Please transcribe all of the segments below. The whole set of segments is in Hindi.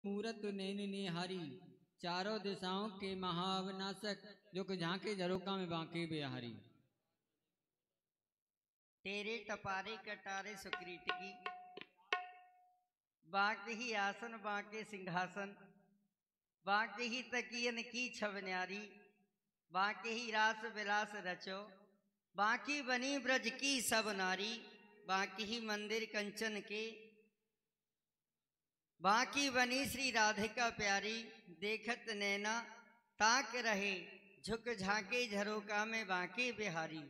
मूरत नैन निहारी, चारों दिशाओं के महाविनाशक, जो कि झांके झरोका में बांके बिहारी। तेरे टपारे कटारे सुकृत की, बांके ही आसन बांके सिंहासन, बांके ही तकियन की छब न्यारी, बांके ही रास विलास रचो, बांकी बनी ब्रज की सब नारी, बांकी ही मंदिर कंचन के, बांकी बनी श्री राधिका प्यारी, देखत नैना ताक रहे, झुक झांके झरोका में बांके बिहारी।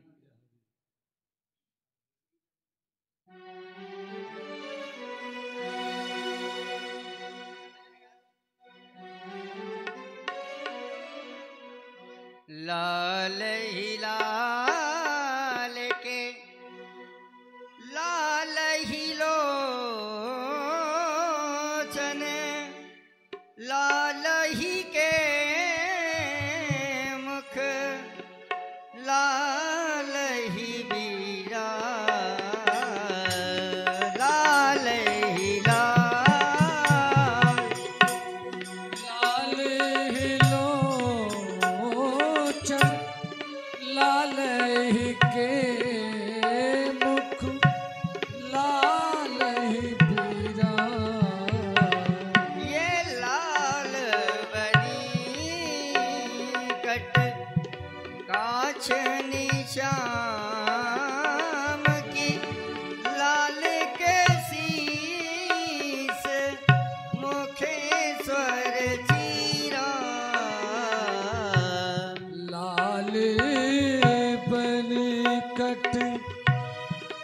लाल ही लाल के लाल ही लोचन, लाल ही के मुख, लाल ही बीरा, लाल ही लाल, लाल ही लोचन, लाल ही के मुख, लाल ही पीरा। ये लाल बनी कट काछ निशाम की, लाल के शीस मुखेश्वर चीरा, लाल बनी कट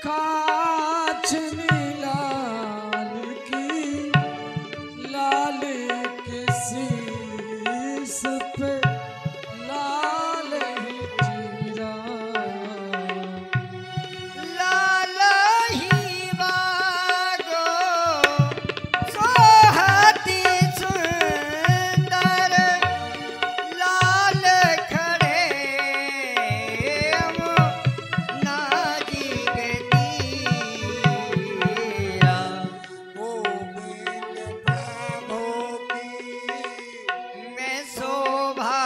काछ लाल की, लाल के शीस पे लाल ही चीरा। लाल ही बागो सोहती सुंदर, लाल खड़े नाजी गतीरा, मैं शोभा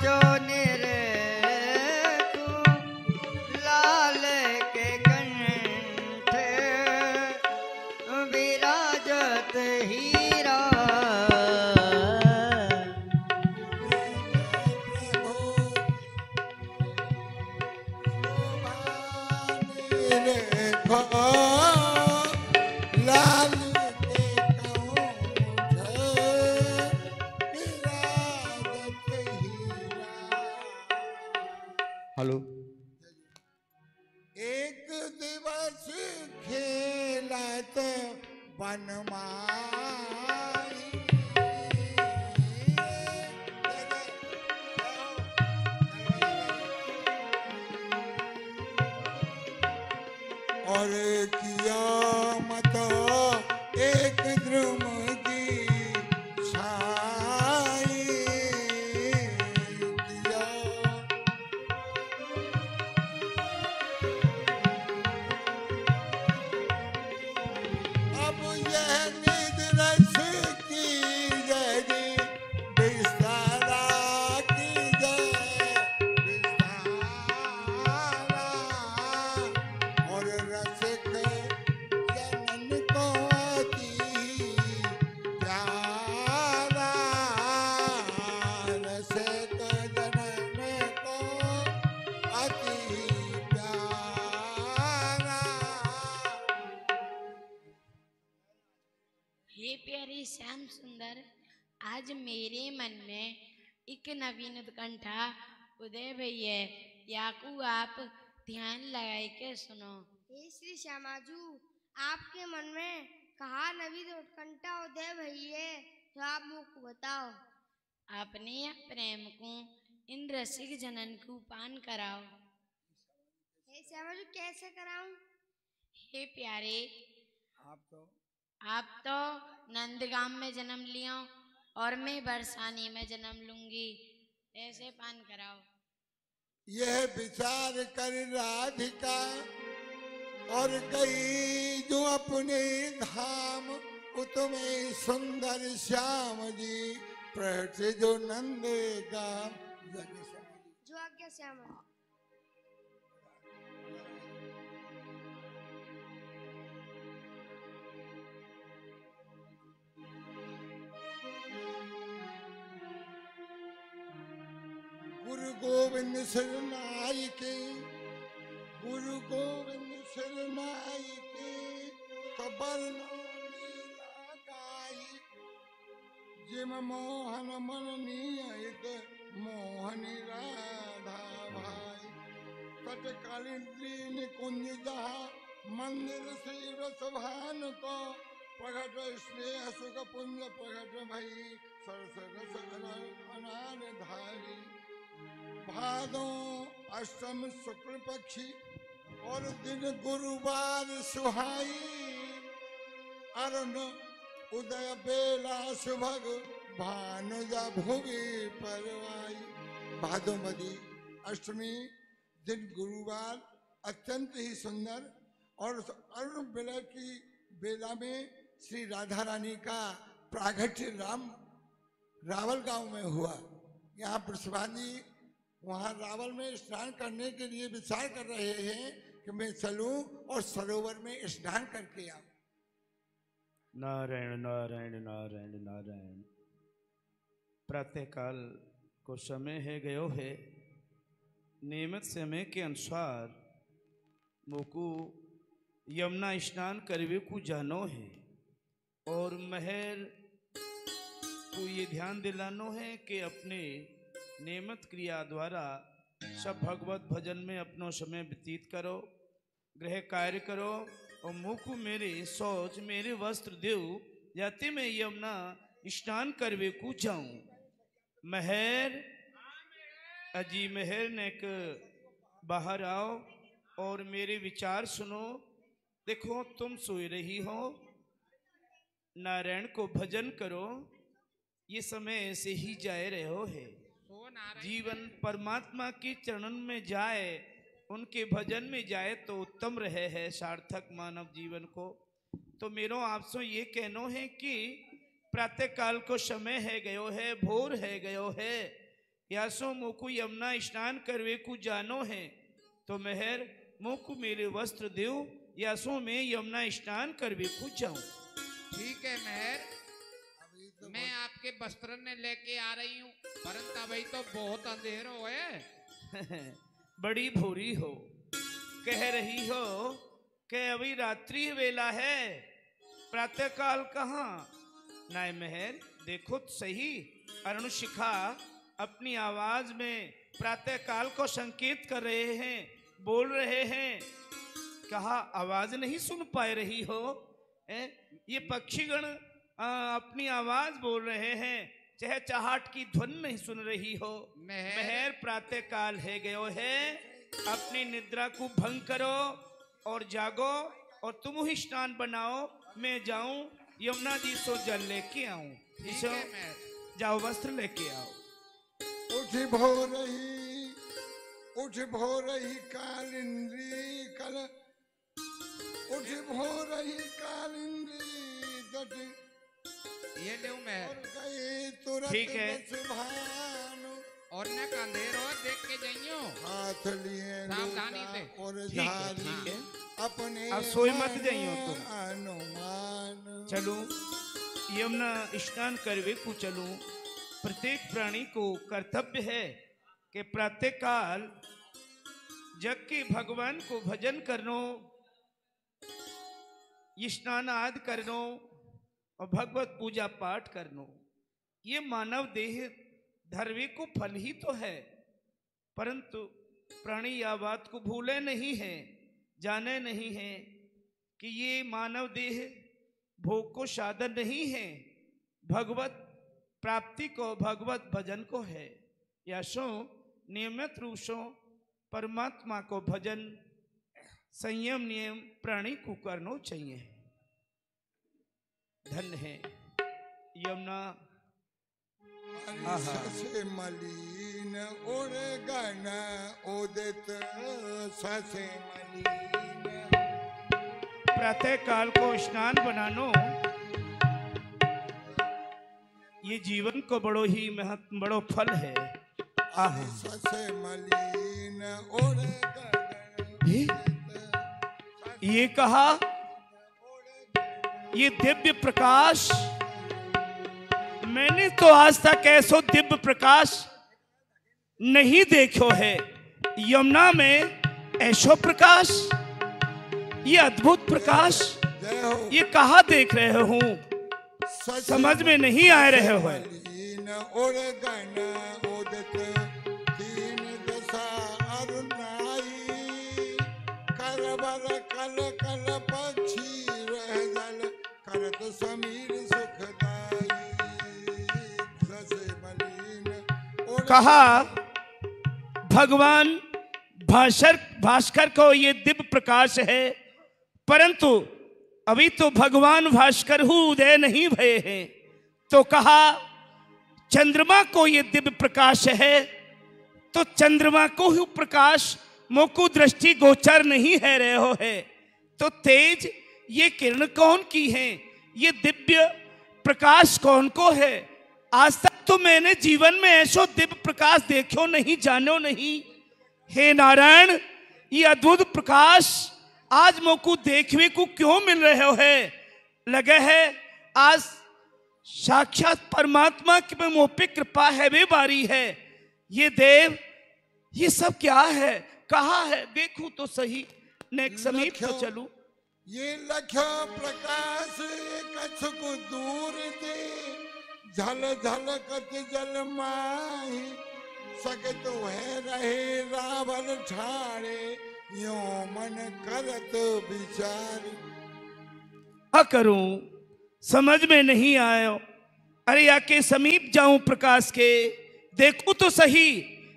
जो निरखूं, लाल के कंठ विराजत हीरा। लाल हेलो। एक दिवस खेलत बनमाई, और किया मत एक द्रुम की छाई किया। अब यह निज रस की जरी विस्तारा की जय विस्तारा, और रसिक जनन को अति प्यारा, रसिक जनन को अति प्यारा। हे प्यारे श्याम सुंदर, आज मेरे मन में एक नवीन उत्कंठा उदय भई है, याकू आप ध्यान लगाए के सुनो। हे श्री श्यामाजू, आपके मन में कहा नवीन उत्कंठा उदय भई है, तो आप मुझको बताओ। अपने प्रेम को इन रसिक जनन को पान कराओ। हे श्यामाजू, कैसे कराऊं? हे प्यारे, आप तो नंदगाम में जन्म लियो और मैं बरसानी में जन्म लूंगी, ऐसे पान कराओ। यह विचार कर राधिका और गई जो अपने धाम, उतमे सुंदर श्याम जी प्रहट जो नंद का जो आज्ञा श्याम। गुरु गोविंद शरणाई के, गुरु गोविंद शरणाई के, कबर लीला गाई, जिम मोहन मन नियत मोहनी राधा भाई, कटकालिंद्री निकुंज जहाँ मंदिर श्री रसभान को, प्रगट स्नेह सुख पुंज प्रगट भई, सरस रस अनार धारी, भादों अष्टम शुक्ल पक्षी और दिन गुरुवार सुहाई, अरुण उदय बेला सुभग भानुजा भुवि परवाई। भादोमदी अष्टमी दिन गुरुवार अत्यंत ही सुंदर और अरुण बेला की बेला में श्री राधा रानी का प्रागट्य रावल गांव में हुआ। यहाँ प्रसवान जी वहाँ रावल में स्नान करने के लिए विचार कर रहे हैं कि मैं चलूं और सरोवर में स्नान करके आऊं। नारायण नारायण नारायण नारायण। प्रातःकाल को समय है गयो है, नियमित समय के अनुसार मोकू यमुना स्नान करवे को जानो है और महर को ये ध्यान दिलानो है कि अपने नियमित क्रिया द्वारा सब भगवत भजन में अपनो समय व्यतीत करो, गृह कार्य करो और मुकु मेरे सोच मेरे वस्त्र देव जाते मैं यमुना स्नान करवे को जाऊं। महर अजी महर ने बाहर आओ और मेरे विचार सुनो। देखो तुम सोई रही हो, नारायण को भजन करो, ये समय ऐसे ही जाए रहो है। जीवन परमात्मा के चरणन में जाए, उनके भजन में जाए तो उत्तम रहे है सार्थक मानव जीवन को। तो मेरो आपसे ये कहनो है कि प्रातः काल को समय है गयो है, भोर है गयो है, यासो मोकु यमुना स्नान करवे को जानो है। तो महर मोकु मेरे वस्त्र देव, यासो में यमुना स्नान करवे को जाऊं। ठीक है महर, मैं आपके वस्त्र ने लेके आ रही हूँ, परंतु अभी तो बहुत अंधेरो है। बड़ी भूरी हो, कह रही हो कि अभी रात्रि वेला है, प्रातः काल कहाँ। नाय महर देखो तो सही, अरुण शिखा अपनी आवाज में प्रातः काल को संकेत कर रहे हैं, बोल रहे हैं। कहा आवाज नहीं सुन पा रही हो? ये पक्षीगण अपनी आवाज बोल रहे हैं, चहचहाट की ध्वनि नहीं सुन रही हो। महर प्रातः काल है गयो है, अपनी निद्रा को भंग करो और जागो और तुम ही स्नान बनाओ, मैं जाऊं यमुना जी सो जल लेके आऊं। जाओ वस्त्र लेके आओ। उठ भो रही कालिंद्री कल, उठ भो रही कालिंद्री तट, ये ले मैं और गए तुरंत ठीक है। और न अंधेरो देख के जाइयो, हाथ लिए सावधानी से। और ठीक है, झारी ठीक है। अपने अब सोई मत जाइयो तुम। अनुमान चलो यमुना स्नान करवे को चलो। प्रत्येक प्राणी को कर्तव्य है कि प्रातः काल जग के भगवान को भजन करनो, स्नान आदि करनो और भगवत पूजा पाठ करनो। ये मानव देह धर्मी को फल ही तो है, परंतु प्राणी यह बात को भूले नहीं है, जाने नहीं है कि ये मानव देह भोग को साधन नहीं है, भगवत प्राप्ति को भगवत भजन को है। यशो नियमित रूप से परमात्मा को भजन संयम नियम प्राणी को करना चाहिए। धन्य है यमुना ससे मलिन उड़ गण उदित ससे मलिन। प्रातः काल को स्नान बनानो ये जीवन को बड़ो ही महत्व बड़ो फल है। आहा। ससे मलिन ओढ़े ये कहा ये दिव्य प्रकाश, मैंने तो आज तक ऐसो दिव्य प्रकाश नहीं देखो है। यमुना में ऐसो प्रकाश, ये अद्भुत प्रकाश, ये कहाँ देख रहे हूँ, समझ में नहीं आ रहे हो। कहा भगवान भास्कर को ये दिव्य प्रकाश है, परंतु अभी तो भगवान भास्कर हु उदय नहीं भये हैं। तो कहा चंद्रमा को ये दिव्य प्रकाश है, तो चंद्रमा को ही प्रकाश मोकु दृष्टि गोचर नहीं है रहे हो है। तो तेज ये किरण कौन की है, ये दिव्य प्रकाश कौन को है। आज तक तो मैंने जीवन में ऐसो दिव्य प्रकाश देखो नहीं, जानो नहीं। हे नारायण, ये अद्भुत प्रकाश आज मोकू देखने को क्यों मिल रहे हो है। लगे है आज साक्षात परमात्मा की मोह पे कृपा है, वे बारी है। ये देव ये सब क्या है, कहाँ है, देखूं तो सही, नेक समीप तो चलूं। ये लख्यो प्रकाश कछु को दूर दे, झल झल कत जल माही, सके तो है रहे रावण ठाणे, यो मन करत विचार। क्या करूं, समझ में नहीं आयो। अरे आके समीप जाऊं प्रकाश के, देखूं तो सही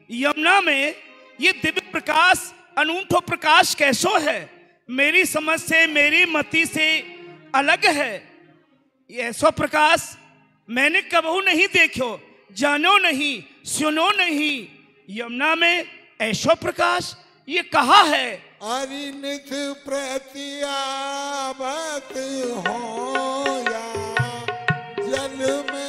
यमुना में ये दिव्य प्रकाश, अनूठो प्रकाश कैसो है। मेरी समझ से, मेरी मति से अलग है। ये ऐसा प्रकाश मैंने कबहू नहीं देखो, जानो नहीं, सुनो नहीं। यमुना में ऐसा प्रकाश ये कहा है। अरिनित प्रतियावत हो या जल में,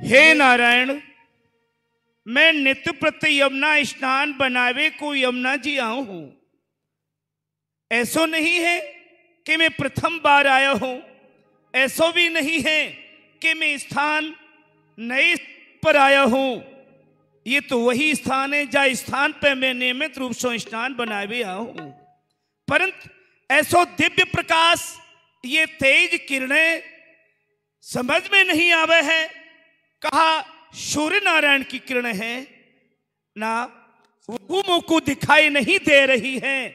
हे नारायण, मैं नित्य प्रति यमुना स्नान बनावे को यमुना जी आऊं हूं। ऐसो नहीं है कि मैं प्रथम बार आया हूं, ऐसो भी नहीं है कि मैं स्थान नए पर आया हूं। ये तो वही स्थान है जहाँ स्थान पर मैं नियमित रूप से स्नान बनावे आया हूं। परंतु ऐसो दिव्य प्रकाश, ये तेज किरणें समझ में नहीं आवे है। कहा सूर्य नारायण की किरण है ना, वो मुझको दिखाई नहीं दे रही है।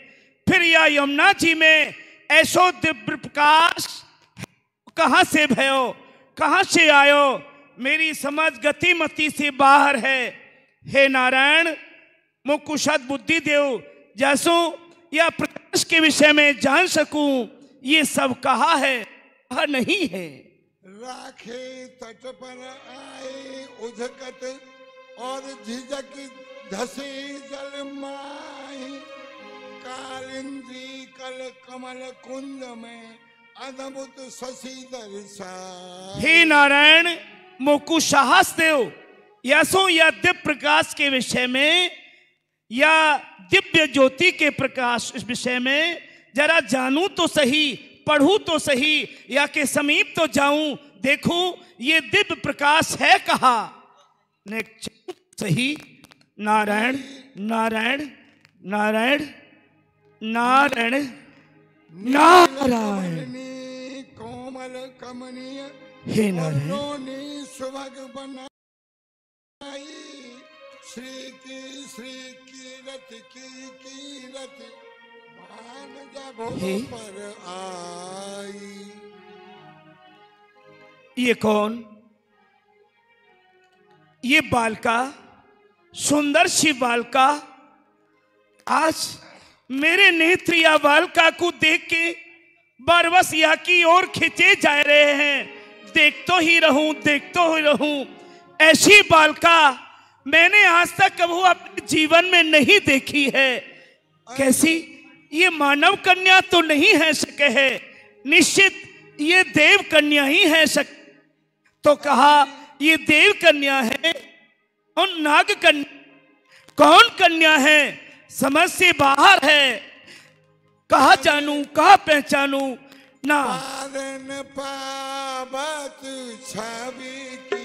फिर या यमुना जी में ऐसो दिव्य प्रकाश कहां से भयो, कहां से आयो, मेरी समझ गतिमति से बाहर है। हे नारायण, मुझको सद बुद्धि देव, जैसो या प्रकाश के विषय में जान सकूं। ये सब कहा है, कहा नहीं है। राखे तट पर आए उधकत और झिझक धसे जल माही कालिंदी कल कमल कुंज में अद्भुत शशि दर्शा। हे नारायण, मोकु साहस देव यसो या दिव्य प्रकाश के विषय में या दिव्य ज्योति के प्रकाश इस विषय में जरा जानूं तो सही, पढ़ूं तो सही, या के समीप तो जाऊं, देखूं ये दिव्य प्रकाश है कहा। सही। नारायण नारायण नारायण नारायण नारायण। कोमल कमनीय हे नारायण, सुभग बनाई श्री की रत भान जब पर आई। ये कौन? ये बालका, सुंदर सी बालका, आज मेरे नेत्र या बालका को देख के बरबस या की ओर खींचे जा रहे हैं। देखतो ही रहूं। ऐसी बालका मैंने आज तक कभी अपने जीवन में नहीं देखी है। कैसी? ये मानव कन्या तो नहीं है सके है, निश्चित ये देव कन्या ही है सके। तो कहा ये देव कन्या है और नाग कन्या कौन कन्या है? समझ से बाहर है। कहा जानूं, कहा पहचानूं ना। पारन पावत छवि की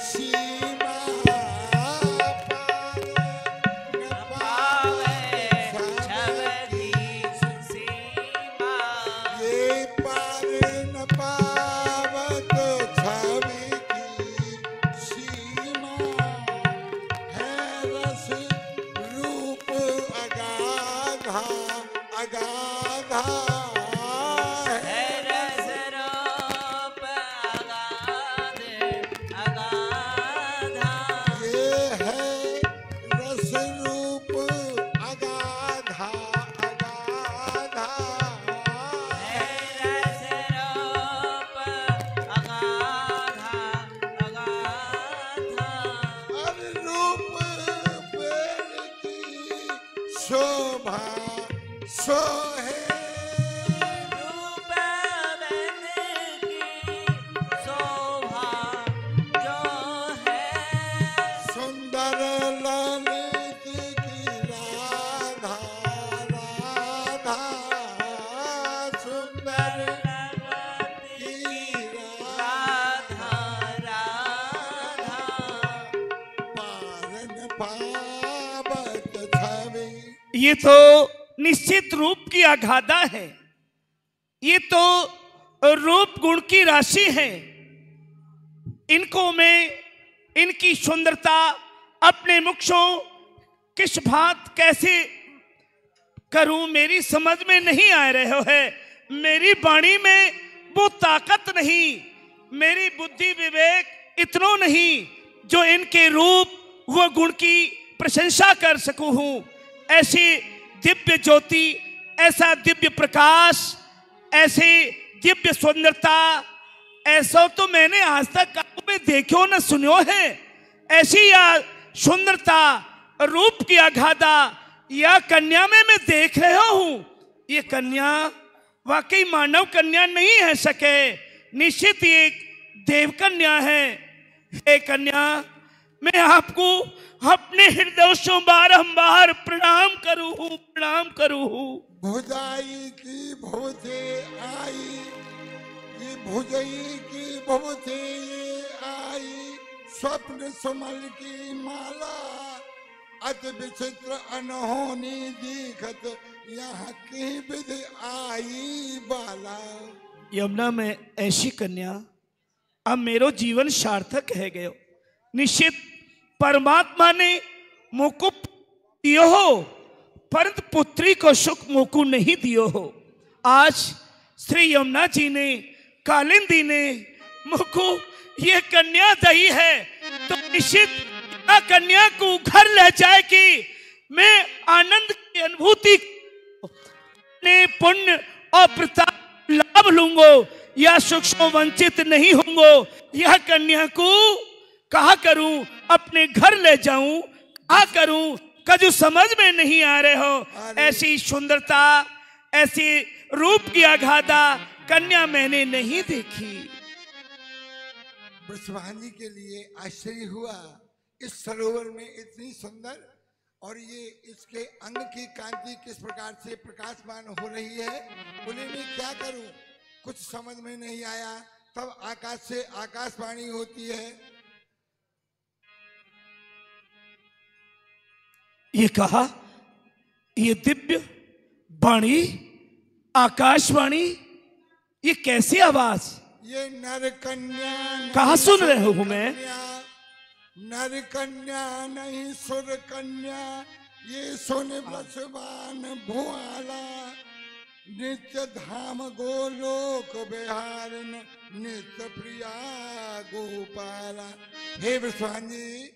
सीमा ये तो निश्चित रूप की अगाधा है। ये तो रूप गुण की राशि है। इनको मैं इनकी सुंदरता अपने मुखों किस बात कैसे करूं मेरी समझ में नहीं आ रहे है। मेरी वाणी में वो ताकत नहीं, मेरी बुद्धि विवेक इतना नहीं जो इनके रूप व गुण की प्रशंसा कर सकूं हूं। ऐसी दिव्य ज्योति, ऐसा दिव्य प्रकाश, ऐसी दिव्य सुंदरता, ऐसा तो मैंने आज तक काबू में देखो न सुनो है। ऐसी या सुंदरता, रूप की अगाधा या कन्या में मैं देख रहा हूं। ये कन्या वाकई मानव कन्या नहीं है सके, निश्चित ये एक देव कन्या है। हे कन्या, मैं आपको अपने हृदय से बारंबार प्रणाम करूं। भुजाई की भोथे आई, ये भुजई की भोथे आई, स्वप्न सुमल की माला, अति विचित्र अनहोनी दीखत, यहाँ की विधि आई बाला। यमुना में ऐसी कन्या अब मेरो जीवन सार्थक है गयो। निश्चित परमात्मा ने मोको दियो हो, परंतु पुत्री को सुख मोको नहीं दियो हो। आज श्री यमुना जी ने, कालिंदी ने मोको ये कन्या दही है, तो निश्चित कन्या को घर ले जाए कि मैं आनंद की अनुभूति ने पुण्य और प्रताप लाभ लूंगा। या सुख से वंचित नहीं होंगे। यह कन्या को कहा करूं, अपने घर ले जाऊं, कहा करूं, कजू समझ में नहीं आ रहे हो। ऐसी सुंदरता, ऐसी रूप की आगाधा कन्या मैंने नहीं देखी। वृषभानु के लिए आश्चर्य हुआ, इस सरोवर में इतनी सुंदर और ये इसके अंग की कांति किस प्रकार से प्रकाशमान हो रही है, बोले मैं क्या करूं, कुछ समझ में नहीं आया। तब आकाश से आकाशवाणी होती है, ये कहा, ये दिव्य वाणी, आकाशवाणी, ये कैसी आवाज, ये नर कन्या कहाँ सुन रहे हो मैं? नर कन्या नहीं सुर कन्या, ये सुन वृषभानु भुआला, नित्य धाम गोलोक बिहारन, नित्य प्रिया गोपाला। हे वृषभानु जी,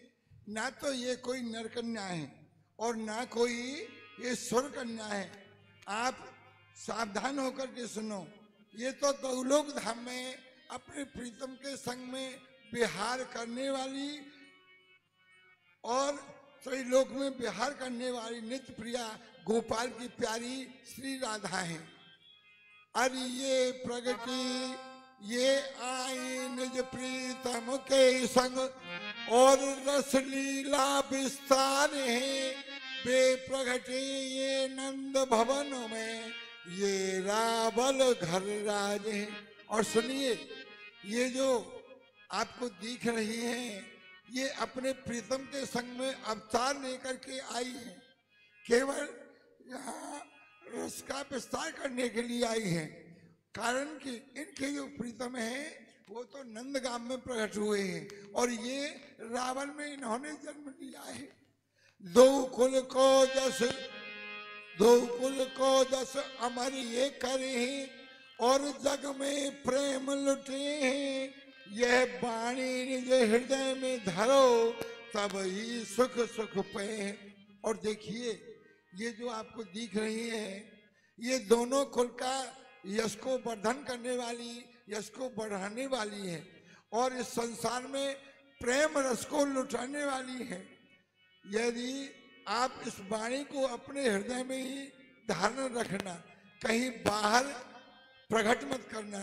ना तो ये कोई नर कन्या है और ना कोई ये सुर कन्या है। आप सावधान होकर के सुनो, ये तो गोलोक धाम में अपने प्रीतम के संग में विहार करने वाली और त्रिलोक में विहार करने वाली नित्य प्रिया गोपाल की प्यारी श्री राधा है। अरे ये प्रगति, ये आई निज प्रीतम के संग और रस लीला विस्तार है, वे प्रगटे ये नंद भवन में, ये रावल घर राज है। और सुनिए, ये जो आपको दिख रही हैं, ये अपने प्रीतम के संग में अवतार लेकर के आई है, केवल यहाँ रस का विस्तार करने के लिए आई है। कारण कि इनके जो प्रीतम हैं वो तो नंदगाम में प्रकट हुए हैं और ये रावण में इन्होंने जन्म लिया है। दो कुल को जस अमर ये करे हैं और जग में प्रेम लुटे हैं, यह वाणी निज हृदय में धरो तब ही सुख सुख पे। और देखिए, ये जो आपको दिख रही है, ये दोनों कुल का यश को वर्धन करने वाली, यश को बढ़ाने वाली है और इस संसार में प्रेम रस को लुटाने वाली है। यदि आप इस वाणी को अपने हृदय में ही धारण रखना, कहीं बाहर प्रकट मत करना,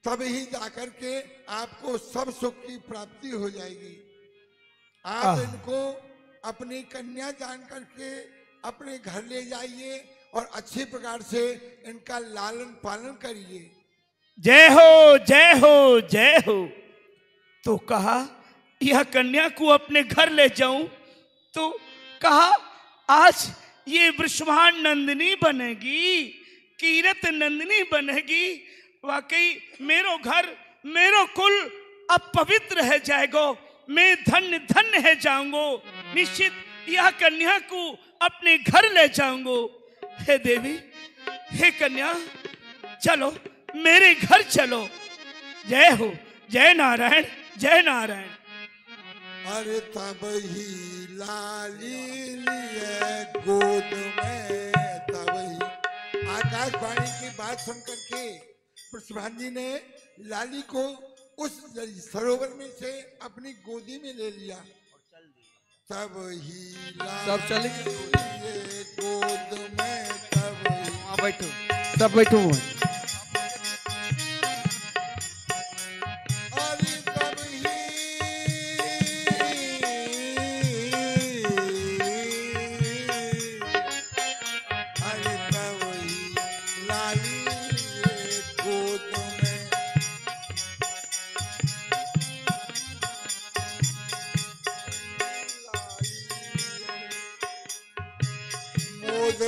तब ही जाकर के आपको सब सुख की प्राप्ति हो जाएगी। आप इनको अपनी कन्या जान करके अपने घर ले जाइए और अच्छी प्रकार से इनका लालन पालन करिए। जय हो, जय हो, जय हो। तो कहा यह कन्या को अपने घर ले जाऊं, तो कहा आज ये वृषभानु नंदिनी बनेगी, कीरत नंदिनी बनेगी। वाकई मेरो घर, मेरो कुल अब पवित्र है जाएगो, मैं धन्य धन्य है जाऊंगो। निश्चित यह कन्या को अपने घर ले जाऊंगो। हे देवी, हे कन्या, चलो मेरे घर चलो। जय हो, जय नारायण, जय नारायण। अरे तब ही लाली लिए गोद में, तब ही आकाशवाणी की बात सुन करके वृषभानु जी ने लाली को उस सरोवर में से अपनी गोदी में ले लिया। तब ही लाली लिए गोद में, तब ही बैठो, सब बैठो।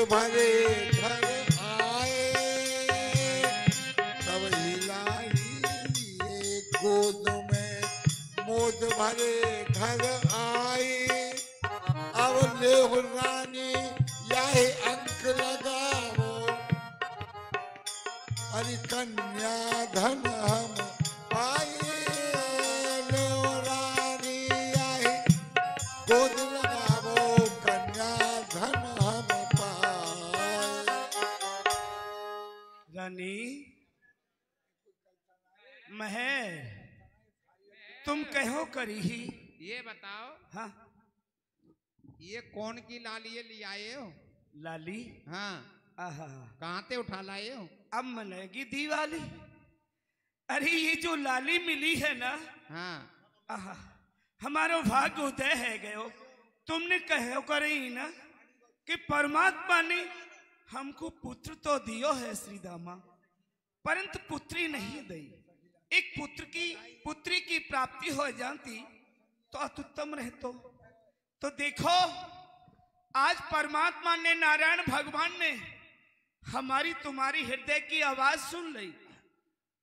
भरे घर आए, तब ही लाली लिए गोद में, मोद भरे घर आए। अब ले रानी यही अंक लगाओ, अरे कन्या धन हम पाए। ले रानी यही गोद लगाओ, कन्या धन हम पाए। रानी महेर तुम कहो करी ही। ये बताओ, हाँ ये कौन की लाली ये ले आए हो? लाली? हाँ, आहा, कहाँ से उठा लाए हो? अब मनेगी दिवाली। अरे ये जो लाली मिली है ना, हाँ, आहा, हमारो भाग्य उदय है गयो। तुमने कहो करी ना कि परमात्मा ने हमको पुत्र तो दियो है श्री दामा, परंतु पुत्री नहीं दी। एक पुत्री की प्राप्ति हो जाती तो अत्युत्तम रहतो। तो देखो आज परमात्मा ने, नारायण भगवान ने हमारी तुम्हारी हृदय की आवाज सुन ली।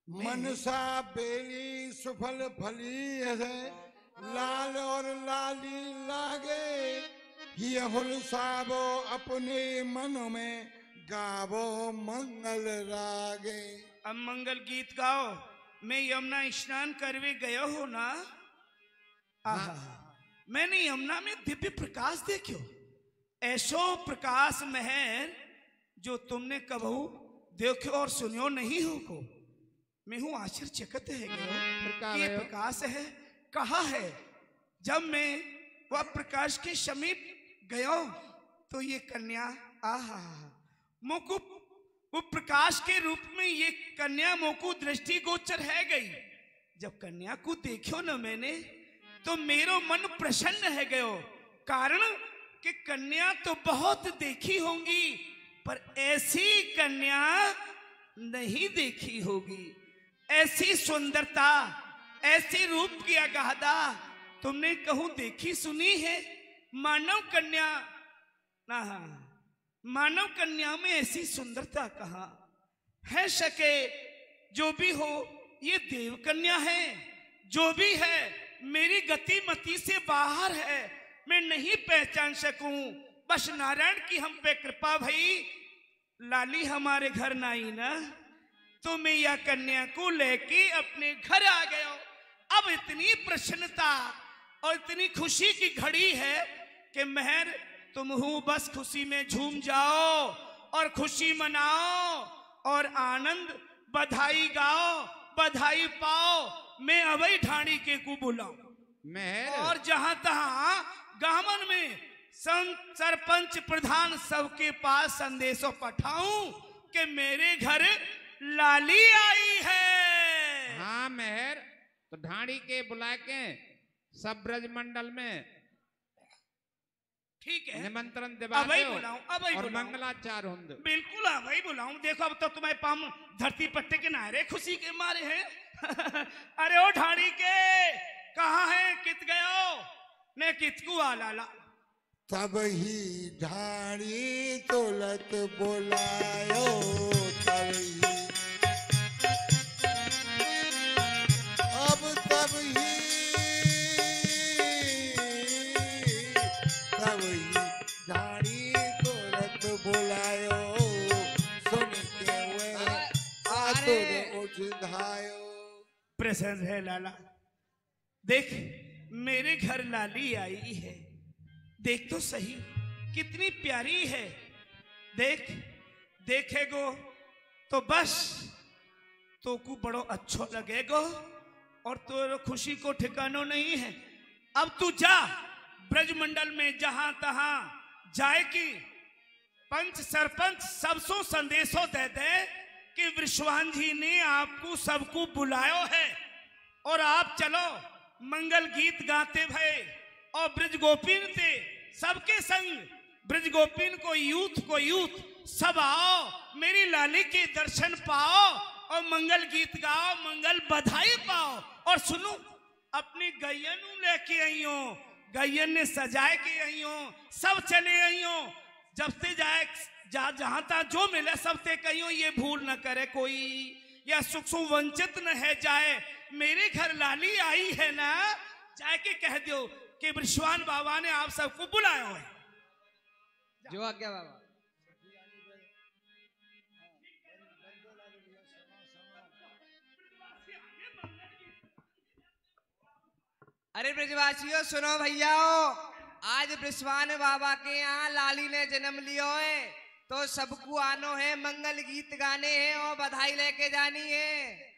मनसा बेली सुफल फली है, लाल और लाली लागे, ये हुलसाबो अपने मन में, गावो मंगल रागे। अब मंगल गीत गाओ। मैं यमुना स्नान करवे गयो हो ना, आहा, मैंने यमुना में दिव्य प्रकाश देखो, ऐसो प्रकाश महर जो तुमने कबहू देखो और सुनियो नहीं हो को। मैं हूँ आश्चर्यचकित है कि ये प्रकाश है कहा है। जब मैं वह प्रकाश के समीप गयो तो ये कन्या, आहा, मोकू वो प्रकाश के रूप में ये कन्या मोकू दृष्टि गोचर है गई। जब कन्या को देखो ना मैंने तो मेरो मन प्रसन्न है गयो। कारण कि कन्या तो बहुत देखी होंगी पर ऐसी कन्या नहीं देखी होगी। ऐसी सुंदरता, ऐसी रूप की अगाधा तुमने कहूं देखी सुनी है? मानव कन्या ना, मानव कन्या में ऐसी सुंदरता कहाँ है? सके जो भी हो ये देव कन्या है, जो भी है मेरी गति मति से बाहर है, मैं नहीं पहचान सकूं। बस नारायण की हम पे कृपा भई। लाली हमारे घर ना आई ना तो मैं यह कन्या को लेके अपने घर आ गया। अब इतनी प्रसन्नता और इतनी खुशी की घड़ी है कि महर तुम हूं बस खुशी में झूम जाओ और खुशी मनाओ और आनंद बधाई गाओ, बधाई पाओ। मैं अवई ढाणी के को बुलाऊं और जहां तहां गामन में संत सरपंच प्रधान सबके पास संदेशों पठाऊं कि मेरे घर लाली आई है। हाँ मेहर, तो ढाणी के बुला के सब ब्रज मंडल में ठीक है निमंत्रण दिवाते हो और बुलाऊं। मंगलाचार होंगे। बिल्कुल वही बुलाऊं। देखो अब तो तुम्हारे पाम धरती पट्टे के नारे खुशी के मारे हैं। अरे ओ ढाणी के कहाँ है? कित गयो ने कितकू आलाला। तब ही ढाणी तोलत बोलायो, तब ही ढाणी तोलत बोलायो, सुन के वे आतुर उछधायो। प्रसन्न है लाला। देख मेरे घर लाली आई है, देख तो सही कितनी प्यारी है। देख देखेगो तो बस तो को बड़ो अच्छो लगेगो और तो खुशी को ठिकानो नहीं है। अब तू जा ब्रजमंडल में जहां तहां जाए कि पंच सरपंच सबसो संदेशो दे दे कि विश्वान जी ने आपको सबको बुलायो है और आप चलो मंगल गीत गाते भय और ब्रज गोपीन थे सबके संग। ब्रज गोपीन को यूथ सब आओ, मेरी लाली के दर्शन पाओ और मंगल गीत गाओ, मंगल बधाई पाओ। और सुनो अपनी गैयन लेके आई हो, गैयन ने सजाए के आई हो, सब चले आई हो। जब से जाए जहां तहां जो मिले सब ते कहियो ये भूल न करे कोई, या सुख से वंचित न है जाए। मेरे घर लाली आई है ना, जाके कह दो कि विश्वान बाबा ने आप सबको बुलाया है। जो आज्ञा बाबा। अरे ब्रजवासियों सुनो भैयाओ, आज विश्वान बाबा के यहाँ लाली ने जन्म लियो है तो सबको आनो है, मंगल गीत गाने हैं और बधाई लेके जानी है।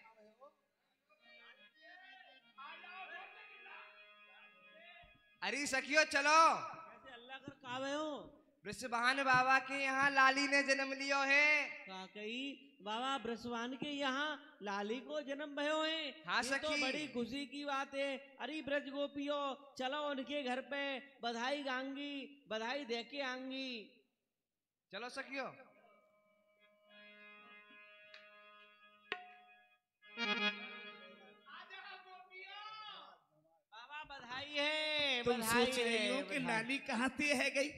अरे सखियो चलो, अल्लाह कर कावे हो। वृषभान बाबा के यहाँ लाली ने जन्म लियो है। कही बाबा ब्रसवान के यहाँ लाली को जन्म भयो है। हाँ ये तो सखी। बड़ी खुशी की बात है। अरे ब्रज गोपियो चलो उनके घर पे बधाई गांगी, बधाई दे के आंगी। चलो सखियो। बाबा बधाई है, तुम बधाई सोच रही है, हो कि बधाई। लाली कहाँ से है गई?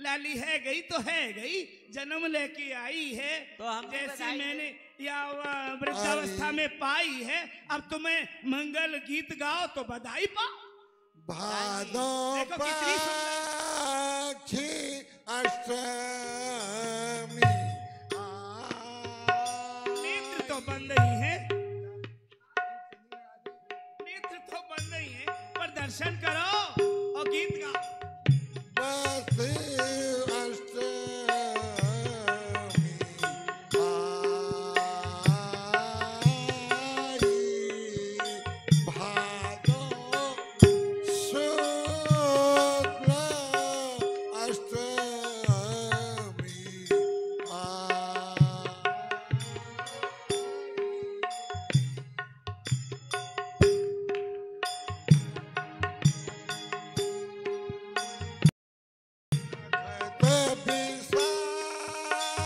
लाली है गई तो है गई, जन्म लेके आई है। तो हम भी जैसे बधाई मैंने या वृद्धावस्था में पाई है, अब तुम्हें मंगल गीत गाओ तो बधाई पाओ। भादो देखो कितनी पाक्षी अष्टमी नेत्र तो बंद ही है, नेत्र तो बंद ही है, पर दर्शन करो और गीत गाओ। बस अष्टमी आई, भादो शुक्ल अष्टमी आई।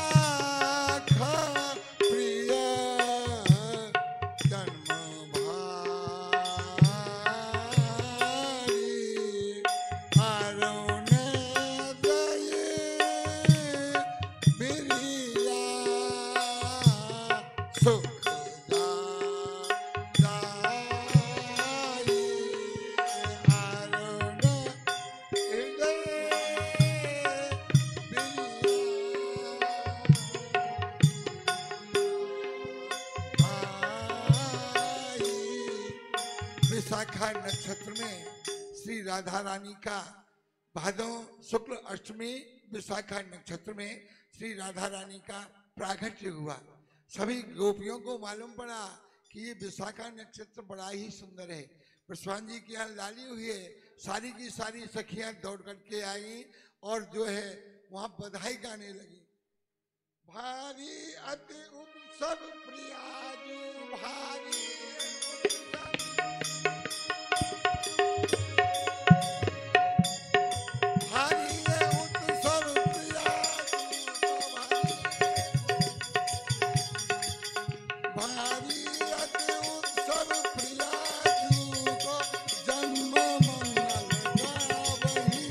विशाखा प्रिय जन्म भारी, अरुणोदय बिरिया सुखदायी, विशाखा नक्षत्र में श्री राधा रानी का भादों शुक्ल अष्टमी विशाखा नक्षत्र में श्री राधा रानी का प्रागट्य हुआ। सभी गोपियों को मालूम पड़ा कि ये विशाखा नक्षत्र बड़ा ही सुंदर है। प्रसवान जी की यहाँ लाली हुई है, सारी की सारी सखियां दौड़ करके आई और जो है वहां बधाई गाने लगी। भारी अति उत्सव प्रियाजू भारी भारी उत्सव प्रियाजू भारी अति उत्सव प्रियाजू को जन्म मंगल गावही,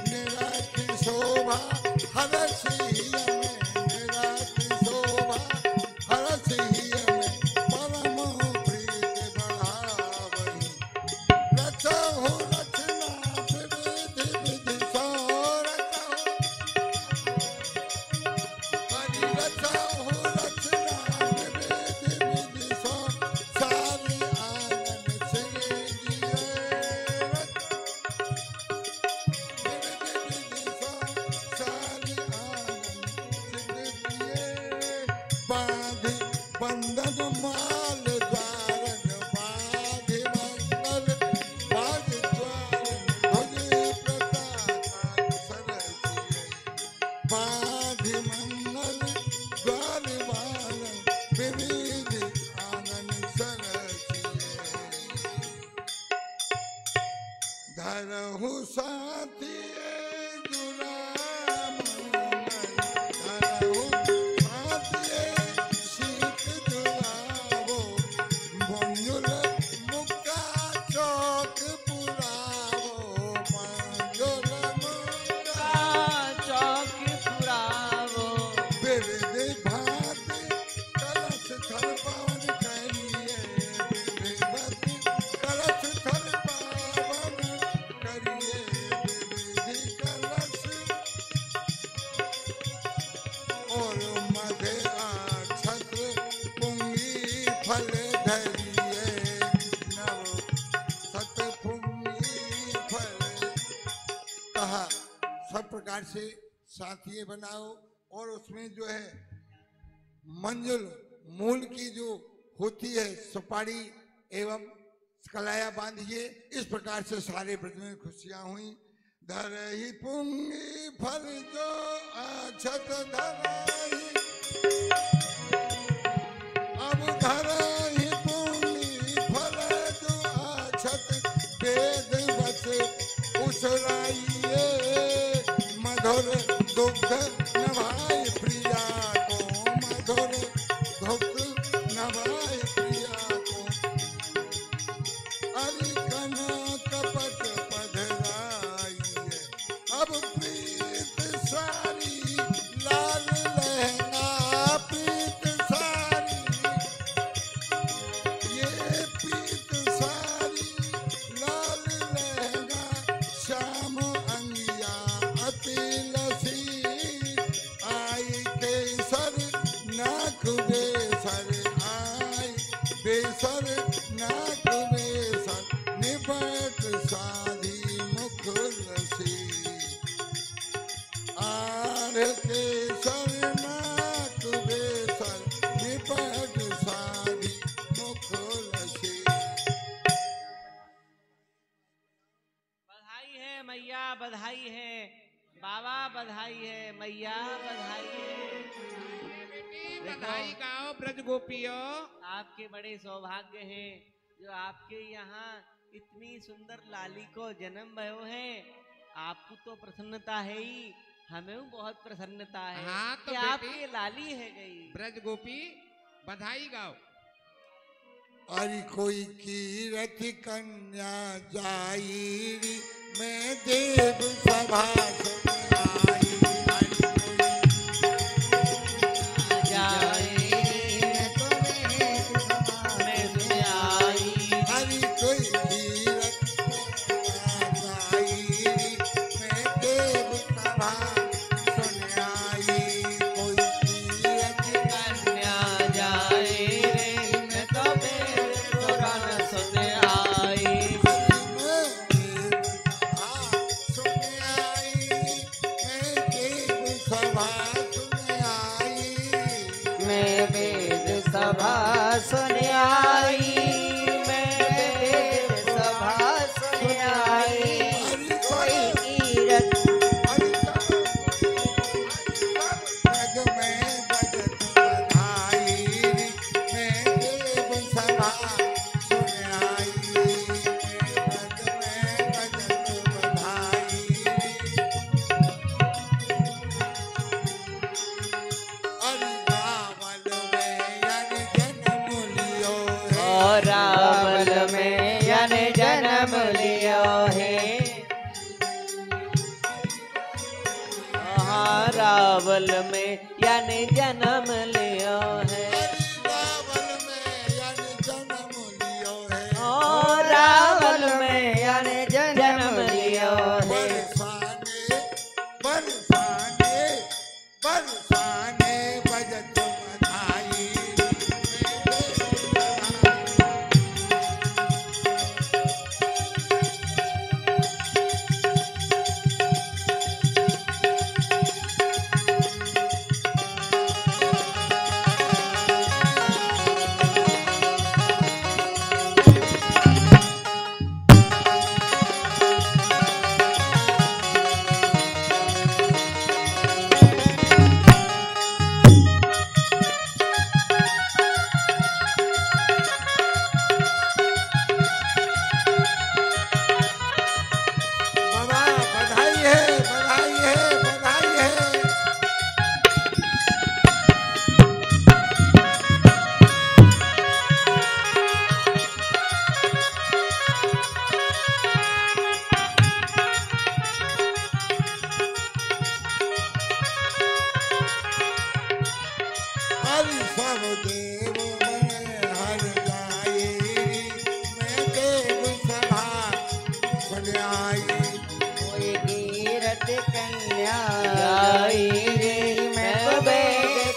निराखी शोभा हर सिंह में, निराखी शोभा हर सिंह में, परम प्रीत बढ़ावही, रचहु रचना विधि विधि सो रचहु, हरि रचहु रचना विधि विधि सो, सारी आनंद सिंह दिए बंधन माल द्वारन बाधि मंगल बाज द्वारन ध्वज प्रताप सरसिए, बाधि मंगल द्वार बालन विविध आनंद सरसिए, धरहु साथी जुराम धरहु साथी शीत जुरावो, मंजुल मुक्का चौक पुरावो, मंजुल मुक्का चौक पुरावो, बिरद भात कलश थल पावन करिए, बिरद कलश थल पावन करिए, बिरद कलश और मध्य छत्र पुंगी फल धरिए, नव सत पुंगी फल। कहा सब प्रकार से साथिये बनाओ और उसमें जो है मंजुल मूल की जो होती है सुपारी एवं कलाया बांधिए। इस प्रकार से सारे व्रत में खुशियां हुई। धरही पुंगी फल जो अक्षत धरही, अब धरही पुंगी फल जो अक्षत वेद बस उसराइए, मधुर दुग्ध नभाए प्रिया को, मधुर दुग्ध नभाए प्रिया को, अरिकन कपट पधराइए, अब प्रीत सारी लाल लहंगा, प्रीत सारी, ये प्रीत सारी लाल लहंगा, श्याम अंगिया अति लसी, आई केसर नाक बेसर, आई बेसर नाक बेसर, निपट साधी मुख रसी, आर केसर नाक बेसर, निपट साधी मुख रसी। बधाई है मैया, बधाई है बाबा, बधाई है मैया, बधाई है। बेटी बधाई गाओ ब्रज गोपियों। आपके बड़े सौभाग्य हैं जो आपके यहाँ इतनी सुंदर लाली को जन्म भयो है। आपको तो प्रसन्नता है ही, हमें बहुत प्रसन्नता है। हाँ तो कि बेटी आपकी लाली है गई। ब्रज गोपी बधाई गाओ। अरे कोई कीरत कन्या जाई, मैं देव सभा सुन आई, अरे कोई कीरत कन्या जाई, मैं देव सभा सुन आई, कोई कीरत कन्या जाए रे, मैं तो बेर पुराण सुन आई। मैं वेद सभा सुन आई, मैं वेद सभा सुन आई, कोई कीरत रावल में यन जन्म लियो है। हाँ रावल में यन जन्म लियो है। रावल में यन जन्म लियो है। बरसाने बजत बधाई,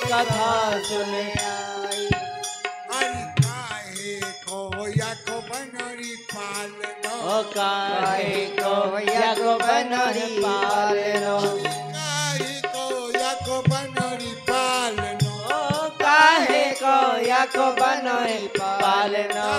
कथा सुन आई। अरे काहे को याको बनरी पालनो, ओ काहे को याको बनरी पालनो, काहे को याको बनरी पालनो, ओ काहे को याको बनरी पालनो।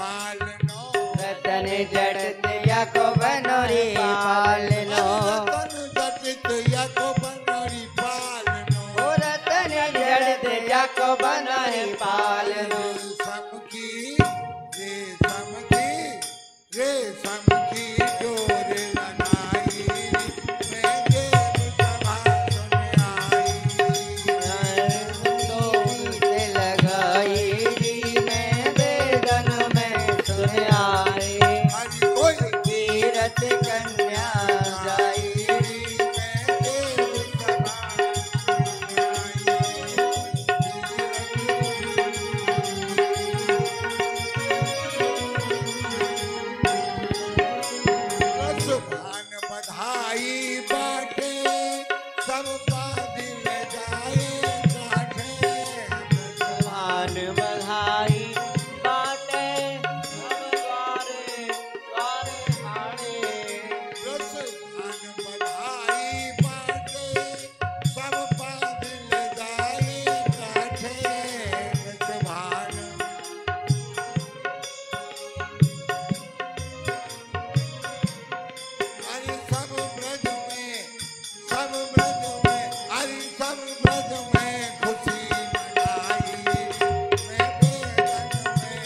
पालनो रतन जड़त या को बनोरी पालनो रतन जटित या को बनोरी पालनो ओ रतन जड़त या को बनोरी पालनो रेशम की डोर लगाई मैं देव सभा सुन आई से लगाई मैं वेदन में सुन आई हरि कोई तीरथ कन्या जाई मैं देव सभा सुभान बधाई बाटे सब पादी ले जाए काठे मान बधाई बाटे सब द्वारे द्वारे हाड़े सुभान बधाई बाटे सब पादी ले जाए काठे सुभान हरि सब ब्रज में हरि सब ब्रज में खुशी मनाई मैं वेदन में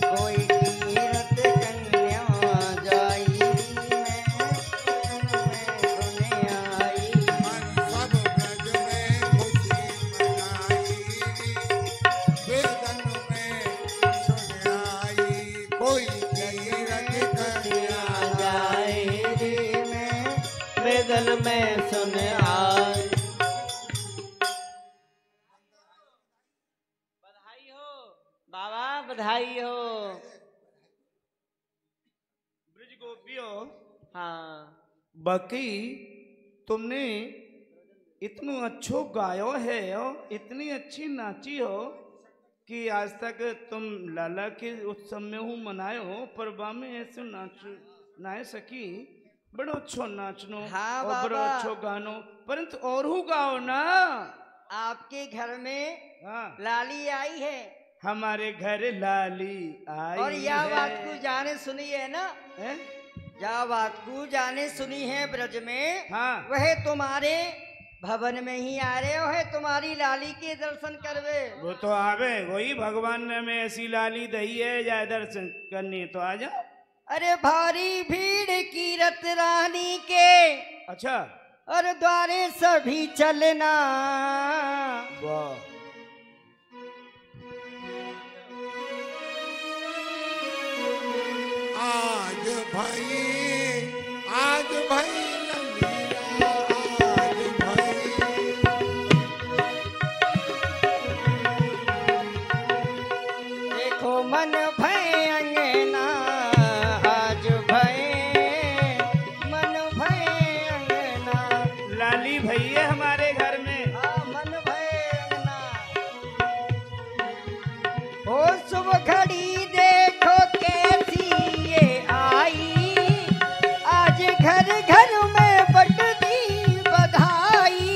कोई तीरथ कन्या जाई मैं सुने आई हरि सब ब्रज में खुशी मनाई वेदन में सुन आई कोई तीरथ कन्या जाए रे मैं वेदन में सुन आई बधाई हो बाबा बधाई हो ब्रज गोपियों हाँ बाकी तुमने इतनो अच्छो गायो है और इतनी अच्छी नाची हो कि आज तक तुम लाला के उत्सव में हूँ मनाए हो पर में ऐसे नाच नाए सकी बड़ो अच्छो नाचनो हाँ, और बड़ो बाबा। अच्छो गानो परंतु और हूँ गाओ ना। आपके घर में हाँ लाली आई है हमारे घर लाली आई और यह है। बात को जाने सुनी है ना हैं? यह बात को जाने सुनी है ब्रज में हाँ वह तुम्हारे भवन में ही आ रहे हो है तुम्हारी लाली के दर्शन करवे वो तो आवे वही भगवान ने में ऐसी लाली दही है या दर्शन करनी तो आ जाओ। अरे भारी भीड़ की रत रानी के अच्छा और द्वारे सभी चलना वाह आज भाई लंगीरा आज भाई देखो मन भय अंगना आज भय मन भय अंगना लाली भैया हमारे घर में मन भय अंगना ओ शुभ घड़ी देखो कैसी ये आई आज घर घर में बटती बधाई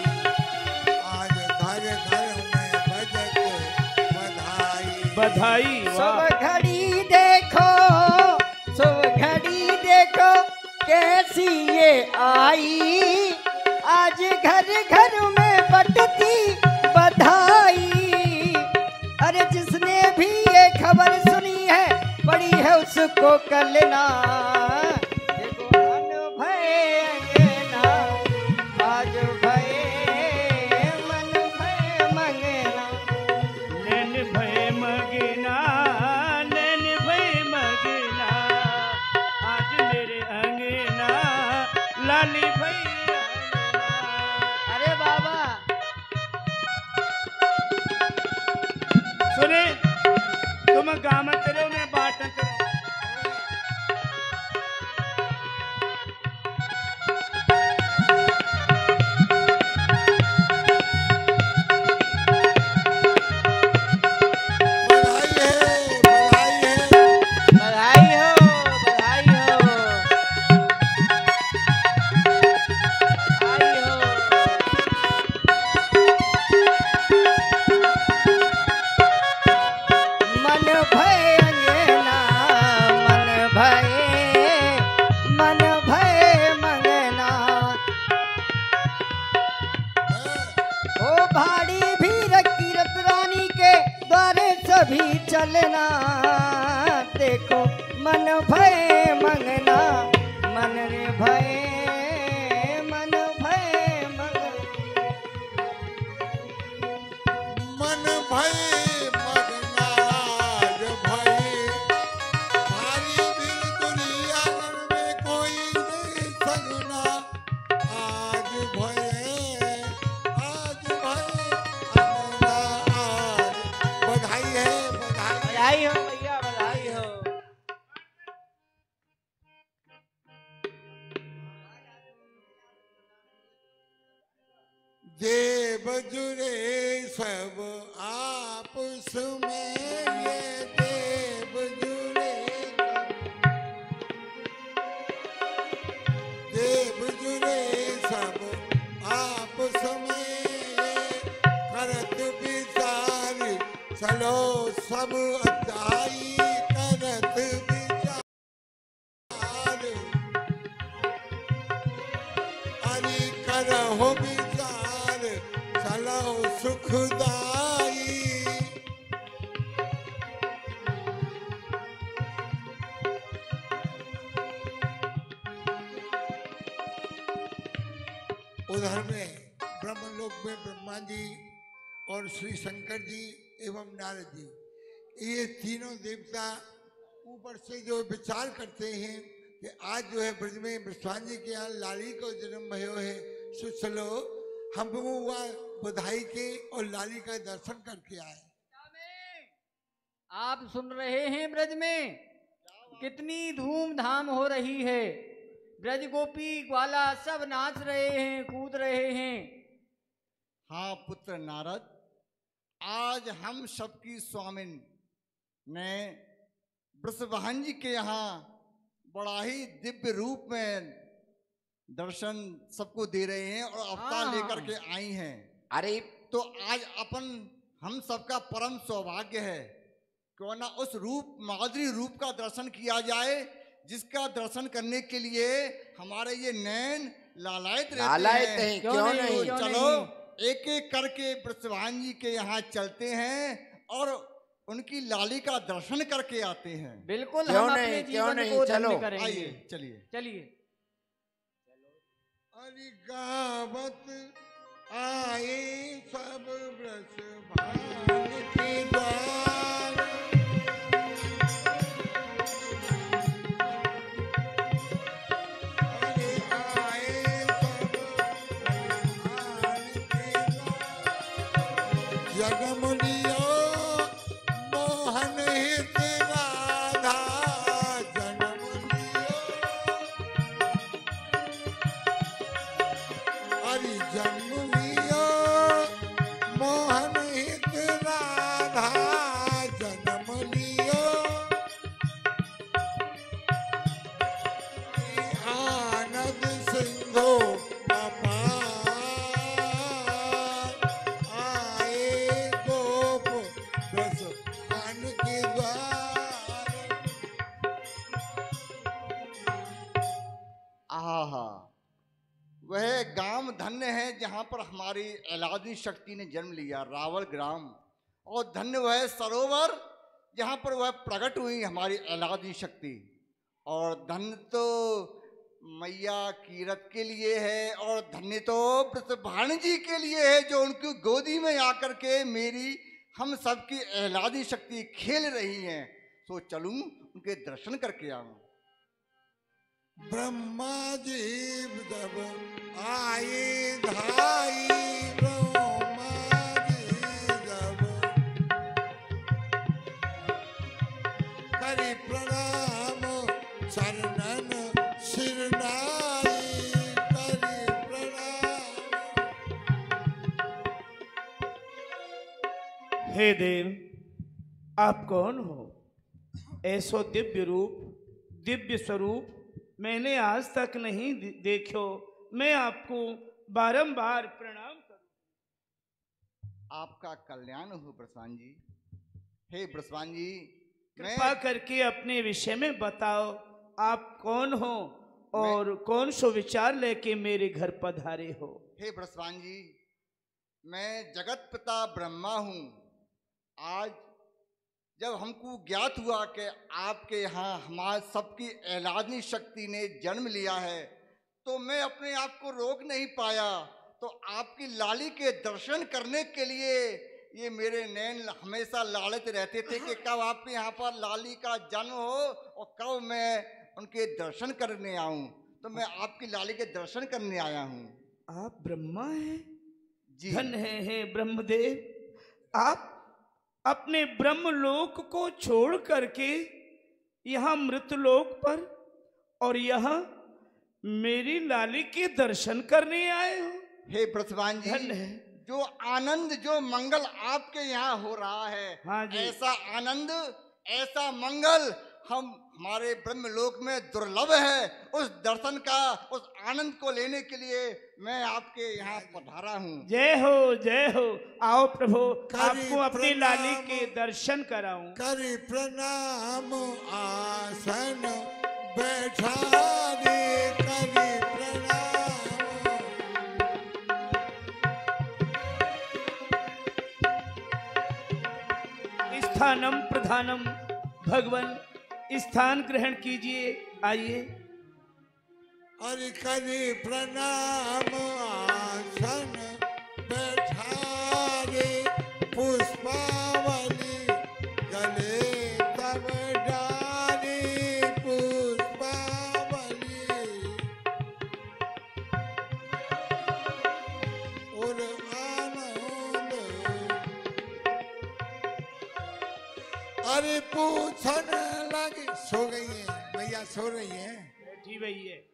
आज घर घर में बजत बधाई बधाई वाह शुभ घड़ी देखो शुभ घड़ी देखो कैसी ये आई आज घर घर में बटती बधाई अरे जिसने भी ये खबर सुनी है बड़ी है उसको कलना देखो अनभय अंगना आज भय मन भय मंगना नैन भय मगना नैन भय मगना आज मेरे अंगना लाली भैया अरे बाबा सुने तुम गामत रहो मैं बाटत रहो बधाई हो बधाई हो बधाई हो भाड़ी भीर कीरत रानी के द्वारे सभी चलना। देखो मन भय मंगना, मन रे भय मन भय मंगना। मन भय मगना जो भय भारी भी दुनिया में कोई नहीं सगना। आज भय अंगना आज। बधाई है, बधाई। बधाई हो भैया, बधाई हो। देव जुड़े सब आपस में, ये देव जुड़े देव जुड़े सब आपस में, ये करत विचार चलो सब अध्यायी करत विचार। अरे करहो विचार चलो सुखदाई। उधर में ब्रह्मलोक में ब्रह्मा जी और श्री शंकर जी एवं नारद जी, ये तीनों देवता ऊपर से जो विचार करते हैं कि आज जो है ब्रज में ब्रह्मांड जी के यहाँ लाली को जन्म भयो है, सो चलो हम वहाँ बधाई के और लाली का दर्शन करके आए। आप सुन रहे हैं ब्रज में कितनी धूमधाम हो रही है। ब्रज गोपी ग्वाला सब नाच रहे हैं, कूद रहे हैं। हाँ पुत्र नारद, आज हम सबकी स्वामिन ने वृषभान जी के यहाँ बड़ा ही दिव्य रूप में दर्शन सबको दे रहे हैं और अवतार लेकर के आई हैं। अरे तो आज अपन हम सबका परम सौभाग्य है क्यों ना उस रूप माधुरी रूप का दर्शन किया जाए, जिसका दर्शन करने के लिए हमारे ये नैन लालायित रहते हैं। क्यों नहीं? तो चलो एक एक करके वृषभान जी के यहाँ चलते हैं और उनकी लाली का दर्शन करके आते हैं। बिल्कुल, क्यों हम नहीं, अपने क्यों जीवन नहीं, को चलो। धन्य करेंगे। आइए चलिए चलिए। अरे गावत आए सब वृषभान के द्वार। अरे आए सब वृषभान के द्वार। जन्म लियो मोहन हित राधा, जन्म लियो हरि जन्म लियो मोहन हित राधा, जन्म लियो आनंद सिंधु अपार। आए गोप वृषभान के द्वार। आहा, वह गांव धन्य है जहां पर हमारी एलादी शक्ति ने जन्म लिया, रावल ग्राम। और धन्य वह सरोवर जहां पर वह प्रकट हुई हमारी एलादी शक्ति। और धन्य तो मैया कीरत के लिए है और धन्य तो वृषभान जी के लिए है जो उनकी गोदी में आकर के मेरी हम सबकी एलादी शक्ति खेल रही हैं। तो चलूं उनके दर्शन करके आऊं। ब्रह्मा जी जब आए धाई, ब्रह्मा जी जब करी प्रणाम चरणन सिरनाई, करी प्रणाम। हे देव, आप कौन हो? ऐसो दिव्य रूप, दिव्य स्वरूप मैंने आज तक नहीं देखो। मैं आपको बारंबार प्रणाम करूं। आपका कल्याण हो ब्रह्मांड जी। हे ब्रह्मांड जी, कृपा करके अपने विषय में बताओ, आप कौन हो और कौन सो विचार लेके मेरे घर पधारे हो? हे ब्रह्मांड जी, मैं जगत पिता ब्रह्मा हूँ। आज जब हमको ज्ञात हुआ कि आपके यहाँ हमारे सबकी एलानी शक्ति ने जन्म लिया है, तो मैं अपने आप को रोक नहीं पाया। तो आपकी लाली के दर्शन करने के लिए ये मेरे नैन हमेशा लालच रहते थे कि कब आपके यहाँ पर लाली का जन्म हो और कब मैं उनके दर्शन करने आऊं। तो मैं आपकी लाली के दर्शन करने आया हूँ। आप ब्रह्मा हैं? जी। धन्य है ब्रह्मदेव। आप अपने ब्रह्मलोक को छोड़ करके यहाँ मृतलोक पर और यहाँ मेरी लाली के दर्शन करने आए हो। हे ब्रजवान जी, धन्य है। जो आनंद जो मंगल आपके यहाँ हो रहा है, हाँ जी। ऐसा आनंद ऐसा मंगल हमारे ब्रह्मलोक में दुर्लभ है। उस दर्शन का उस आनंद को लेने के लिए मैं आपके यहाँ पधारा हूँ। जय हो। आओ प्रभु, आपको अपनी लाली के दर्शन कराऊं। करी प्रणाम आसन बैठा रे, करी प्रणाम। स्थानम प्रधानम भगवन, स्थान ग्रहण कीजिए, आइए। अरे करी प्रणाम आसन बैठा रे, पुष्पावली गले तब डाली, पुष्पावली और आनंद। अरे पूछने लगे, सो गई है मैया, सो रही है। बैठी भई है।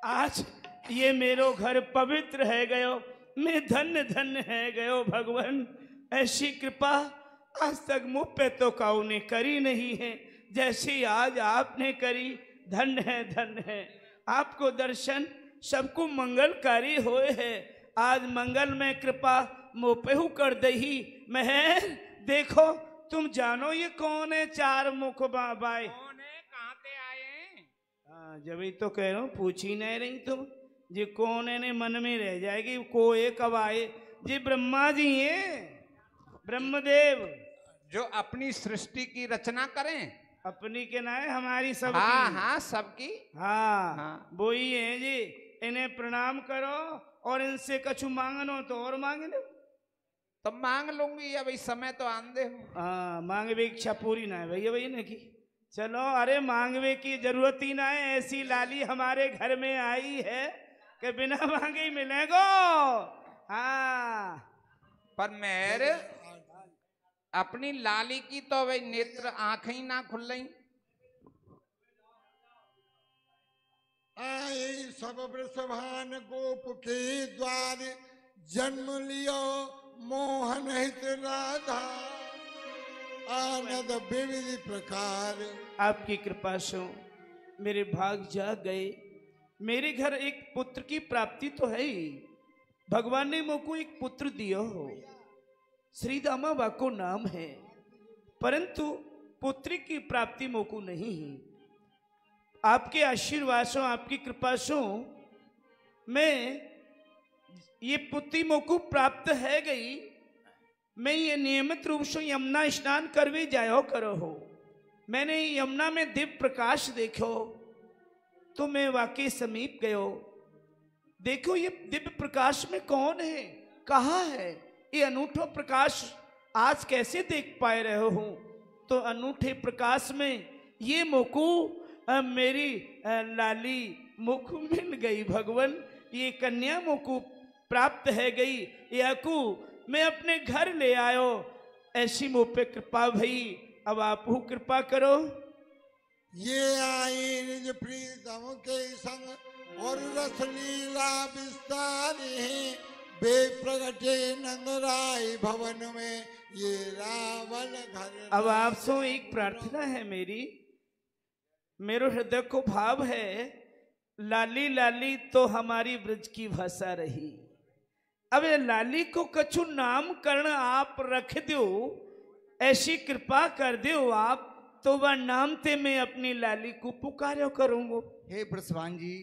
आज ये मेरो घर पवित्र है गयो, मैं धन्य धन्य है गयो भगवान। ऐसी कृपा आज तक मुझ पे तो काऊ ने करी नहीं है, जैसी आज आपने करी। धन्य है। आपको दर्शन सबको मंगलकारी होए है। आज मंगल में कृपा मोपेहू कर दही। महर देखो, तुम जानो ये कौन है? चार मुख बाई कौन है? कहाँ से आए हैं? हाँ, जब ही तो कह रहा हूँ, पूछ ही नहीं रही तुम। जी कौन है ने मन में रह जाएगी, को ये कब आए? जी ब्रह्मा जी हैं, ब्रह्मदेव, जो अपनी सृष्टि की रचना करें। अपनी के ना है, हमारी सबकी। हाँ सबकी। हाँ, वो ही है जी। इन्हें प्रणाम करो और इनसे कछु मांगनो तो और मांग लो। तो मांग लूंगी, अब इस समय तो आंदे हो। हाँ, मांगवे की इच्छा पूरी ना है भैया ने की। चलो, अरे मांगवे की जरूरत ही ना है। ऐसी लाली हमारे घर में आई है कि बिना मांगे ही मिलेगो। हाँ, पर मेरे अपनी लाली की तो वही नेत्र आंखें ही ना खुल रही। आए सब वृषभान गोप के द्वार, जन्म लियो मोहन हित राधा, आनंद विविध प्रकार। आपकी कृपा से मेरे भाग जाग गए। मेरे घर एक पुत्र की प्राप्ति तो है ही। भगवान ने मुझको एक पुत्र दिया हो, श्री दामा वाको नाम है, परंतु पुत्री की प्राप्ति मोको नहीं है। आपके आशीर्वाद से, आपकी कृपा से मैं ये पुत्री मोको प्राप्त है गई। मैं ये नियमित रूप से यमुना स्नान करवे जायो करो हो। मैंने यमुना में दिव्य प्रकाश देखो तो मैं वाकई समीप गयो। देखो ये दिव्य प्रकाश में कौन है, कहाँ है? ये अनूठा प्रकाश आज कैसे देख पाए रहे हो? तो अनूठे प्रकाश में ये मोको मेरी लाली मुख मिल गई भगवान। ये कन्या मोको प्राप्त है गई। याकू मैं अपने घर ले आयो। ऐसी मुँह पे कृपा भई, अब आप कृपा करो। ये आई निज प्रीतम के संग और रस लीला विस्तार है, बे प्रगटे नंद राय भवन में ये रावण घर। अब आपसे एक प्रार्थना है मेरी, मेरे हृदय को भाव है। लाली लाली तो हमारी ब्रज की भाषा रही। अब ये लाली को कछु नामकरण आप रख दो, ऐसी कृपा कर दो आप, तो वह नाम ते मैं अपनी लाली को पुकारो करूंगा। हे ब्रजवान जी,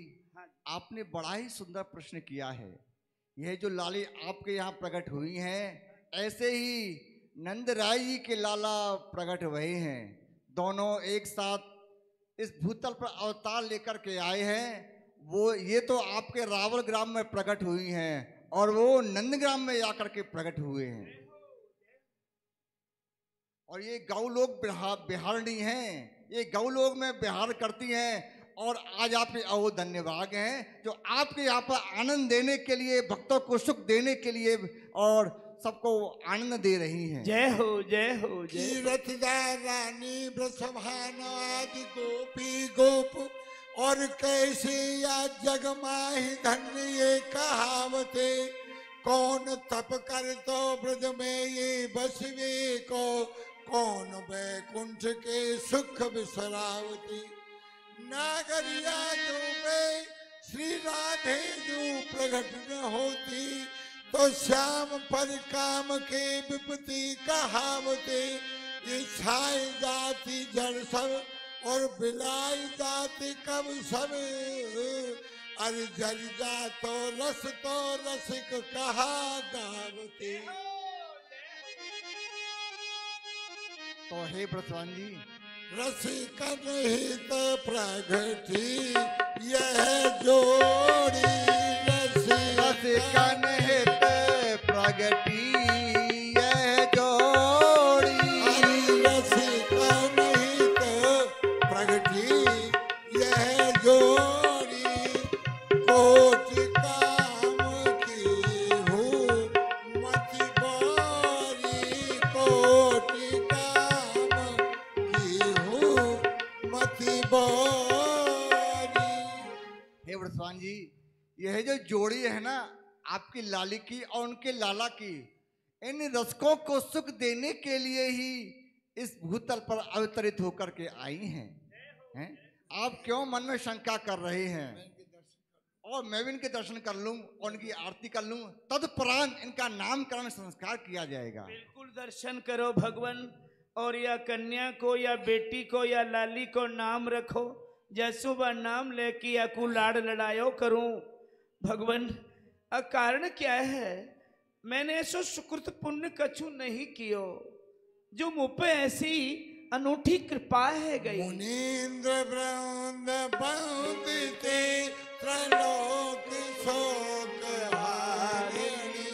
आपने बड़ा ही सुंदर प्रश्न किया है। यह जो लाली आपके यहाँ प्रकट हुई हैं, ऐसे ही नंद राय जी के लाला प्रकट हुए हैं। दोनों एक साथ इस भूतल पर अवतार लेकर के आए हैं। वो ये तो आपके रावल ग्राम में प्रकट हुई हैं और वो नंदग्राम में आकर के प्रकट हुए हैं। और ये गौ लोग बिहारणी हैं, ये गौ लोग में बिहार करती हैं। और आज आपके अवो धन्यवाद हैं जो आपके यहाँ पर आनंद देने के लिए, भक्तों को सुख देने के लिए और सबको आनंद दे रही हैं। जय हो जय हो जय। रथदार रानी वृषभान आदि गोपी गोप और कैसे या जग माहि धन्य ये कहावते। कौन तप कर तो ब्रज में ये बसवे को, कौन वैकुंठ के सुख विसरावती। नागरिया जो में श्री राधे जो प्रकट न होती, तो श्याम पर काम के विपत्ति कहावते। ये छाए जाती जड़ सब और बिलाई जाती कब सब, अरे जल जा तो रसिक कहा गावते। तो हे ब्रजवान जी, रसिक हित प्रगति यह जोड़ी, रसिक हित प्रगति यह जोड़ी। रसिक हित प्रगति यह जोड़ी, कोटि काम की हूँ मति बारी, कोटि काम की हूँ मति बारी। हे ब्रजवान जी, यह जो जोड़ी है ना आपकी लाली की और उनके लाला की, इन रसकों को सुख देने के लिए ही इस भूतल पर अवतरित होकर के आई हैं। आप क्यों मन में शंका कर रहे हैं? और मैं भी इनके दर्शन कर लूं और इनकी आरती कर लूं, तदुपरांत इनका नामकरण संस्कार किया जाएगा। बिल्कुल दर्शन करो भगवान, और या कन्या को या बेटी को या लाली को नाम रखो, जैसो वह नाम लेके या को लाड़ लड़ायो करूं। भगवान अकारण क्या है? मैंने ऐसो सुकृत पुण्य कछु नहीं कियो जो मुझ पे ऐसी अनूठी कृपा है गई। मुनीन्द्र वृंद बंदिते त्रैलोक शोक हारिणी,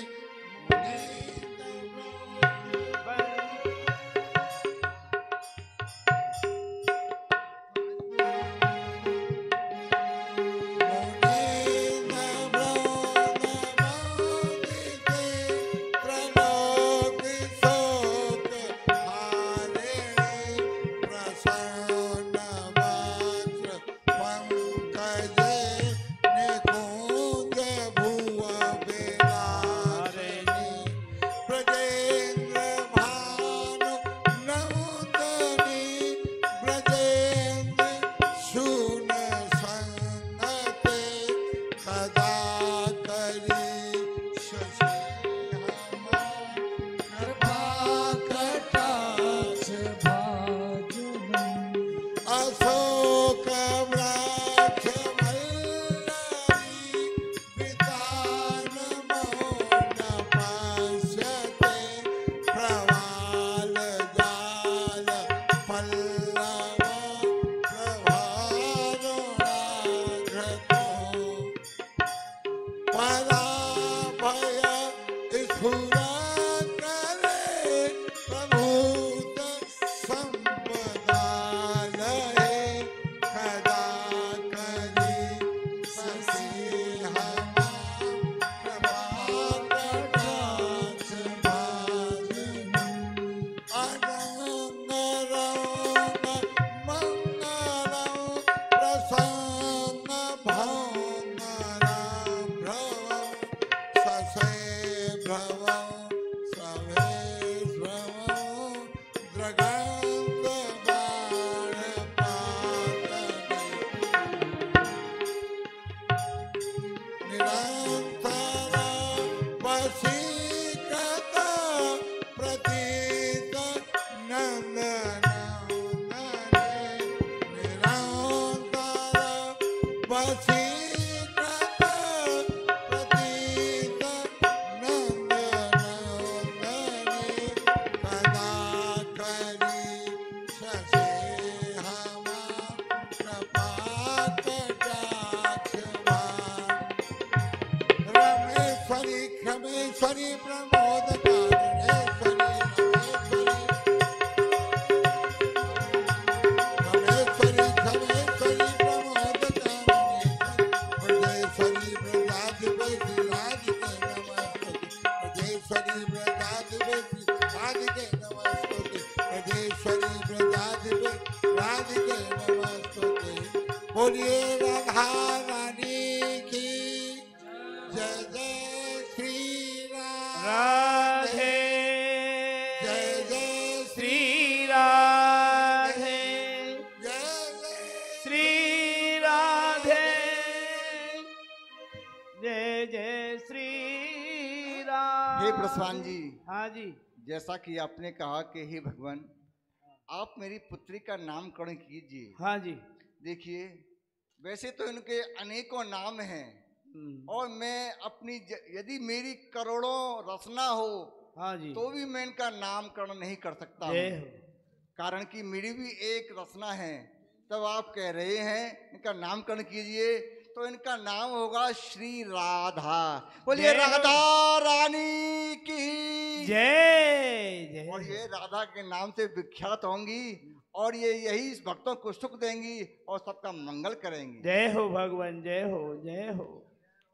प्रमोद कारणेश्वरी रमेश्वरी धमेश्वरी प्रमोद कारणेश्वरी ब्रजाधिपति राधिके नमस्ते ब्रजेश्वरी ब्रजाधिपति राधिके नमस्ते ब्रजेश्वरी ब्रजाधिपति राधिके नमस्ते। बोलिए राधा रानी की जय जय श्री राधे जय जय श्री राधे जय जय श्री राधे जय जय श्री राधे। हे प्रसवान जी, हाँ जी, जैसा कि आपने कहा कि हे भगवान आप मेरी पुत्री का नामकरण कीजिए। हाँ जी। देखिए वैसे तो इनके अनेकों नाम हैं और मैं अपनी यदि मेरी करोड़ों रचना हो हाँ जी, तो भी मैं इनका नामकरण नहीं कर सकता जय हूँ। हो। कारण कि मेरी भी एक रचना है। तब आप कह रहे हैं इनका नामकरण कीजिए तो इनका नाम होगा श्री राधा। बोलिए जय हो। राधा रानी की जय जय। और ये राधा के नाम से विख्यात होंगी और ये यही इस भक्तों को सुख देंगी और सबका मंगल करेंगी। जय हो भगवान, जय हो जय हो।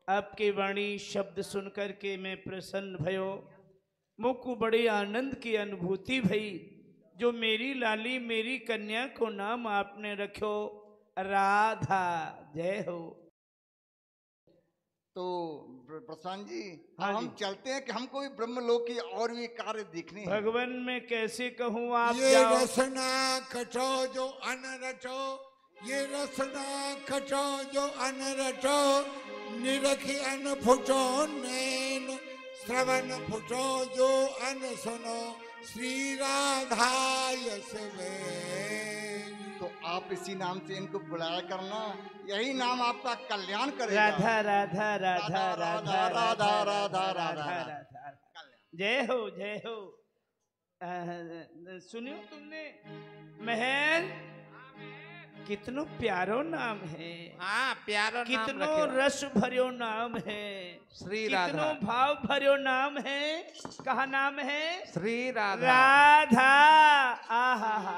आपकी वाणी शब्द सुनकर के मैं प्रसन्न भयो, मुझको बड़े आनंद की अनुभूति भई। जो मेरी लाली मेरी कन्या को नाम आपने रखो राधा। जय हो। तो प्रशांत जी हाँ हम जी। चलते हैं कि हमको भी ब्रह्मलोक की और भी कार्य देखने हैं। भगवान मैं कैसे कहूँ, आप ये जाओ। रसना कटो जो अन रचो, ये रसना कटो जो अन रचो, निरखी अन फुटो नैन, श्रवण फुटो जो अन सुनो, श्री राधा यश में। तो आप इसी नाम से इनको बुलाया करना, यही नाम आपका कल्याण करेगा। राधा राधा राधा राधा राधा राधा राधा राधा। जय हो जय हो। सुनियो तुमने महल, कितनो प्यारो नाम है। हाँ प्यारो नाम कितनो रखियो। रस भरियो नाम है। श्री कितनो राधा। भाव भरियो नाम है। कहा नाम है? श्री राधा। राधा। आहा,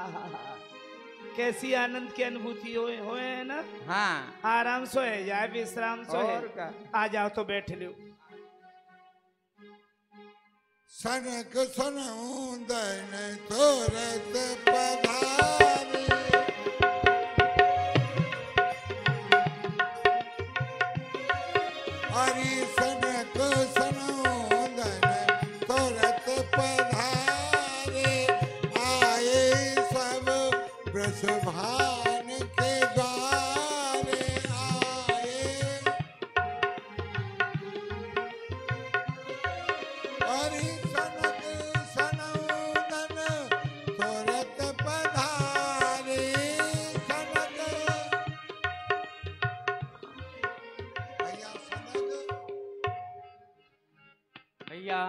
कैसी आनंद की अनुभूति होए है ना। हाँ आराम से है जाए, विश्राम से है। और का? आ जाओ तो बैठ लो। सनक सनौंदन तोरत पधारी, हरि सनक सनौंदन तोरत पधारे, आए सब वृषभान के द्वारे आए, हरि सनक सनौंदन तोरत पधारे, सनक भैया सनक भैया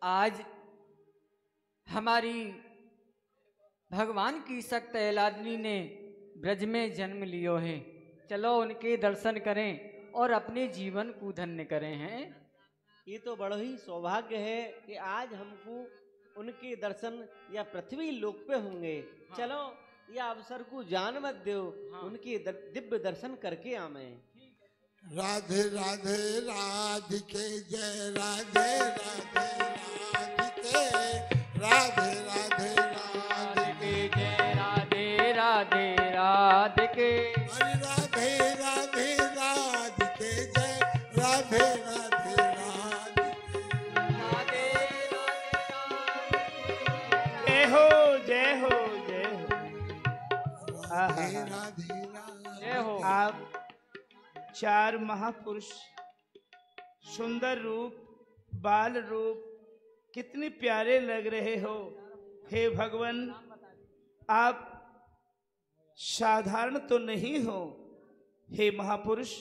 आज हमारी भगवान की सक्त एलादनी ने ब्रज में जन्म लियो है। चलो उनके दर्शन करें और अपने जीवन को धन्य करें हैं। ये तो बड़ा ही सौभाग्य है कि आज हमको उनके दर्शन या पृथ्वी लोक पे होंगे। चलो यह अवसर को जान मत दो, उनके दिव्य दर्शन करके आवे। राधे राधे राधिके जय, राधे राधे राधिके, राधे राधे राधिके जय, राधे राधे राधिके, हरि राधे राधे राधिके जय, राधे राधे राधिके, जय हो जय हो जय हो। राधे राधे जय हो। आप चार महापुरुष, सुंदर रूप, बाल रूप, कितने प्यारे लग रहे हो। हे भगवान आप साधारण तो नहीं हो। हे महापुरुष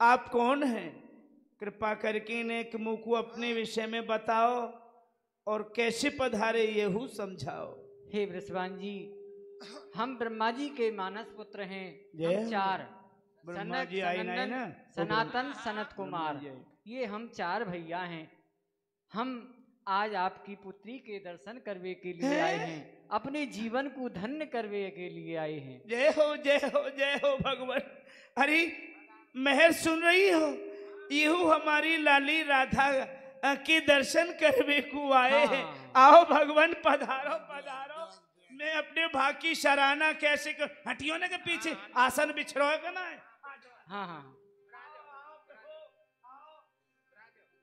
आप कौन हैं? कृपा करके एक मुँह को अपने विषय में बताओ और कैसे पधारे यहू समझाओ। हे वृषभान जी, हम ब्रह्मा जी के मानस पुत्र हैं। जय हम हो। चार, ब्रह्मा सनक, जी आई नहीं सनंदन, ना? सनातन, सनत ब्रह्मा कुमार, जी आई। ये हम चार भैया हैं। हम आज आपकी पुत्री के दर्शन करवे के लिए आए हैं, अपने जीवन को धन्य करवे के लिए आए हैं। जय हो जय हो जय हो भगवान। अरे मेहर सुन रही हो, यू हमारी लाली राधा के दर्शन करवे को आए हैं। आओ भगवान पधारो पधारो। मैं अपने भाग की सराहना कैसे कर, हटियो ना के पीछे आसन बिछड़ोएगा ना। हाँ हाँ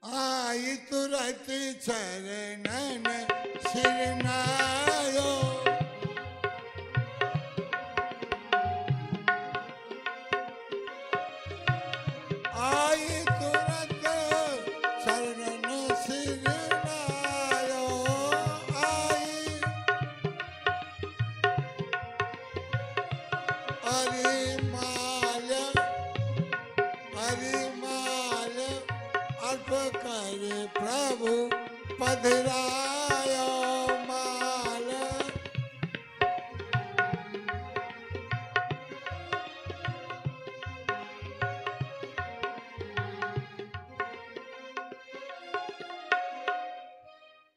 आई तुरंत चरणन सिरनायो, आई तुरंत चरणन सिरनायो, आई अरे माल अर्प कर प्रभु पधरायो माल।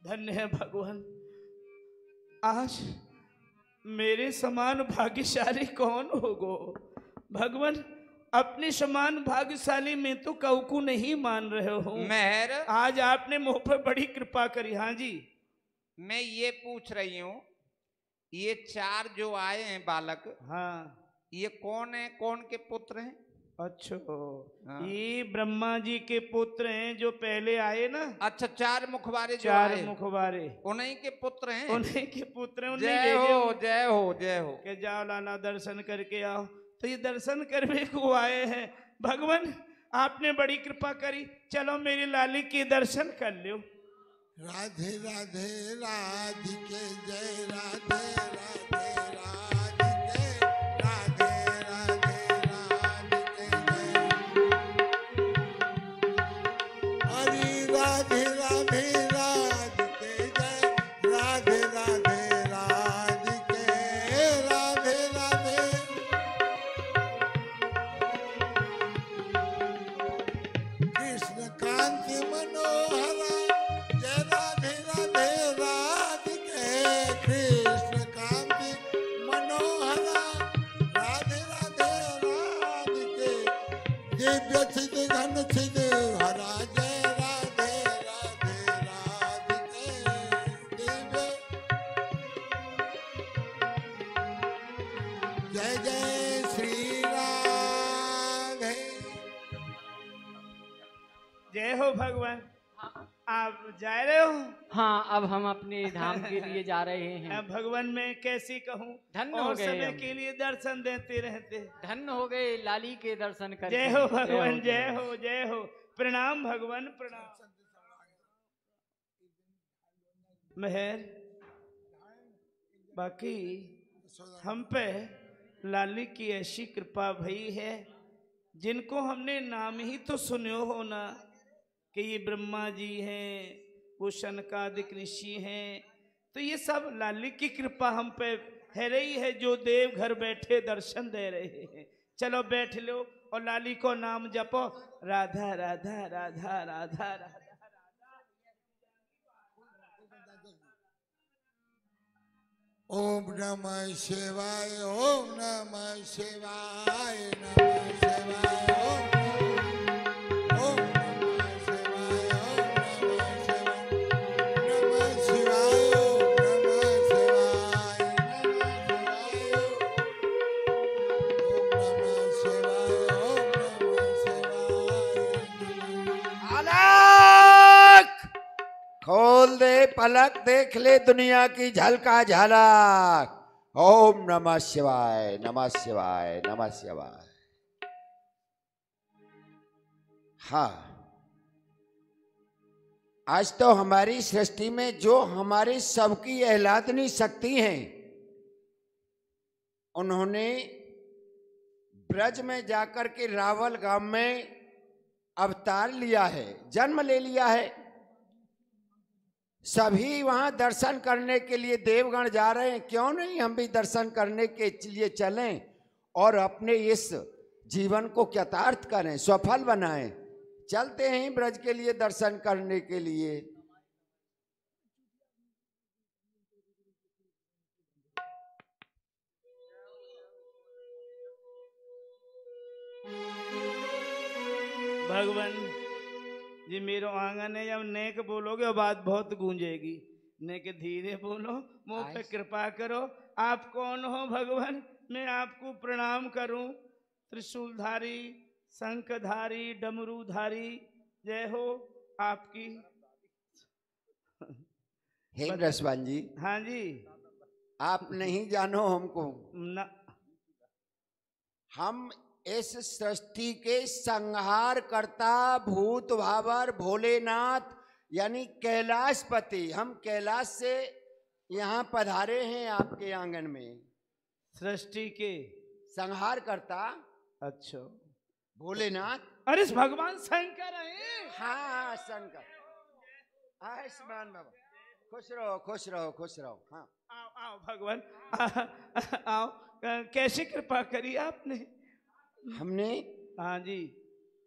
धन्य है भगवान। आज मेरे समान भाग्यशाली कौन होगो भगवान। अपने समान भाग्यशाली में तो कौकू नहीं मान रहे हो। मेहर आज आपने मुझ पर बड़ी कृपा करी। हाँ जी, मैं ये पूछ रही हूँ, ये 4 जो आए हैं बालक, हाँ ये कौन है, कौन के पुत्र हैं? अच्छा हाँ। ये ब्रह्मा जी के पुत्र हैं जो पहले आए ना। अच्छा, 4 मुखबारे जो 4 आए, मुखबारे उन्हीं के पुत्र हैं। उन्हीं के पुत्र हैं। जय हो जय हो जय हो। के जाओ लाला दर्शन करके आओ। तो ये दर्शन करने को आए हैं भगवान। आपने बड़ी कृपा करी, चलो मेरी लाली के दर्शन कर लो। राधे राधे राधिके जय, राधे राधे भगवान। आप जा रहे हो? हाँ, अब हम अपने धाम के लिए जा रहे हैं। भगवान मैं कैसी कहूँ, धन्य हो गए समय के लिए दर्शन देते रहते। धन्य हो गए लाली के दर्शन करके। जय हो भगवान, जय हो जय हो। प्रणाम भगवान प्रणाम। मेहर बाकी हम पे लाली की ऐसी कृपा भई है, जिनको हमने नाम ही तो सुने हो ना कि ये ब्रह्मा जी हैं, वो शनकादिक ऋषि हैं। तो ये सब लाली की कृपा हम पे है रही है, जो देव घर बैठे दर्शन दे रहे हैं। चलो बैठ लो और लाली को नाम जपो, राधा राधा राधा राधा राधा। ओम नमः शिवाय, ओम नमः शिवाय, नमः शिवाय, ओम नमः शिवाय, नमः शिवाय, नमः शिवाय, नमः शिवाय, ओम नमः शिवाय। अलग खोल दे पलक, देख ले दुनिया की झलका झलक। ओम नमः शिवाय, नमः शिवाय, नमः शिवाय। हाँ, आज तो हमारी सृष्टि में जो हमारी सबकी आह्लादनी शक्ति हैं, उन्होंने ब्रज में जाकर के रावल गांव में अवतार लिया है, जन्म ले लिया है। सभी वहां दर्शन करने के लिए देवगण जा रहे हैं, क्यों नहीं हम भी दर्शन करने के लिए चलें और अपने इस जीवन को कृतार्थ करें, सफल बनाएं। चलते हैं ब्रज के लिए दर्शन करने के लिए। भगवान जी मेरो आंगन है, जब नेक बोलोगे वो बात बहुत गूंजेगी, नेक धीरे बोलो, मुंह पे कृपा करो। आप कौन हो भगवान, मैं आपको प्रणाम करूं। त्रिशूलधारी, शंखधारी, डमरूधारी, जय हो आपकी। हे ब्रजवान जी। हाँ जी। आप नहीं जानो हमको न... हम इस सृष्टि के संहार करता भूत भावर भोलेनाथ यानी कैलाशपति, हम कैलाश से यहाँ पधारे हैं आपके आंगन में। सृष्टि के संहार करता अच्छा भोलेनाथ। अरे भगवान शंकर है। हाँ शंकर। आयुष्मान बाबा, खुश रहो खुश रहो खुश रहो। हाँ आओ आओ भगवान, आओ। कैसी कृपा करी आपने? हमने? हाँ जी।